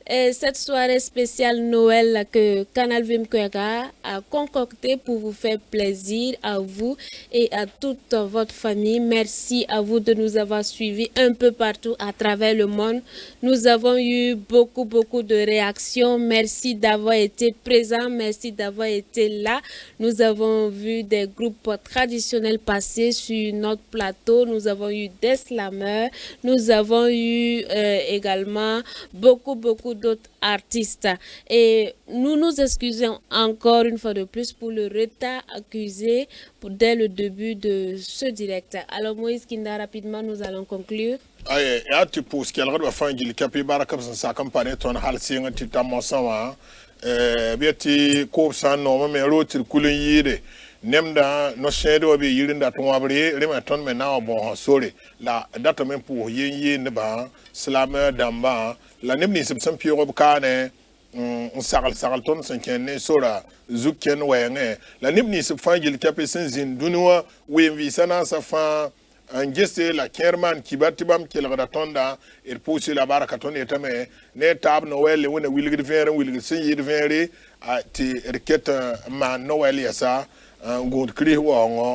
Et cette soirée spéciale Noël que Canal Vim Kwega a concocté pour vous faire plaisir à vous et à toute votre famille. Merci à vous de nous avoir suivis un peu partout à travers le monde. Nous avons eu beaucoup de réactions. Merci d'avoir été présents. Merci d'avoir été là. Nous avons vu des groupes traditionnels passer sur notre plateau. Nous avons eu des slameurs. Nous avons eu également beaucoup d'autres artistes. Et nous nous excusons encore une fois de plus pour le retard accusé dès le début de ce direct. Alors Moïse Kinda, rapidement, nous allons conclure. Aye, ya tu pose qu'elle va faire du capi baraka sa campagne ton halsing ti tamosawa biati ko sa no me rotir kulun yire nemda no shedo bi yirin da ton wabre rema ton me na bon sore la data men pour yen ne ba slama damba la nemni sibsan piro kane on saral ton sankene sora zuken wenge la nemni sibfa gil capi sin dunwa we visana sa fa en geste la kerman qui batibam qui la tonda et pousse la barakaton etame ne tab noël wona wilgir vere wilgir sin yir vere a ti requête ma noël yasa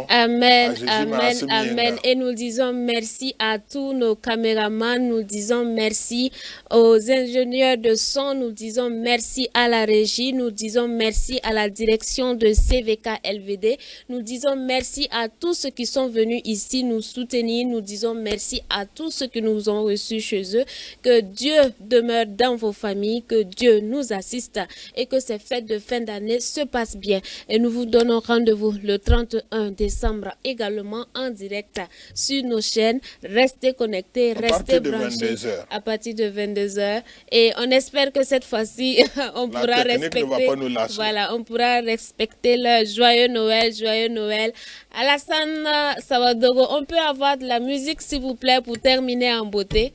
Amen, amen, amen. Et nous disons merci à tous nos caméramans, nous disons merci aux ingénieurs de son, nous disons merci à la régie, nous disons merci à la direction de CVK LVD, nous disons merci à tous ceux qui sont venus ici nous soutenir, nous disons merci à tous ceux qui nous ont reçus chez eux. Que Dieu demeure dans vos familles, que Dieu nous assiste et que ces fêtes de fin d'année se passent bien. Et nous vous donnons rendez-vous le 31 décembre également en direct sur nos chaînes. Restez connectés, restez branchés à partir de 22h. Et on espère que cette fois-ci, on pourra respecter, voilà, on pourra respecter le joyeux Noël, joyeux Noël. Alassane Sawadogo, on peut avoir de la musique s'il vous plaît pour terminer en beauté.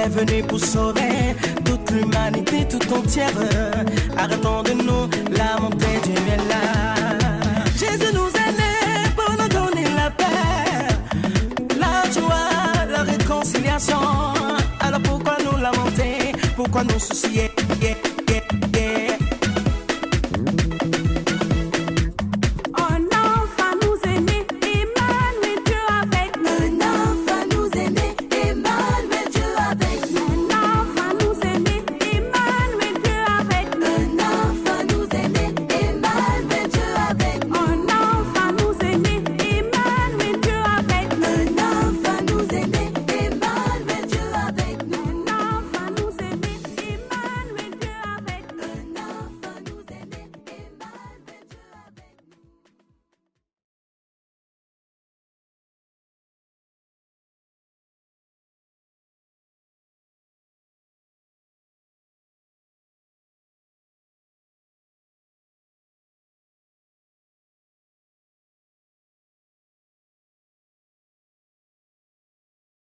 Venu pour sauver toute l'humanité tout entière. Arrêtons de nous lamenter, Dieu est là. Jésus nous est né pour nous donner la paix, la joie, la réconciliation. Alors pourquoi nous lamenter, pourquoi nous soucier?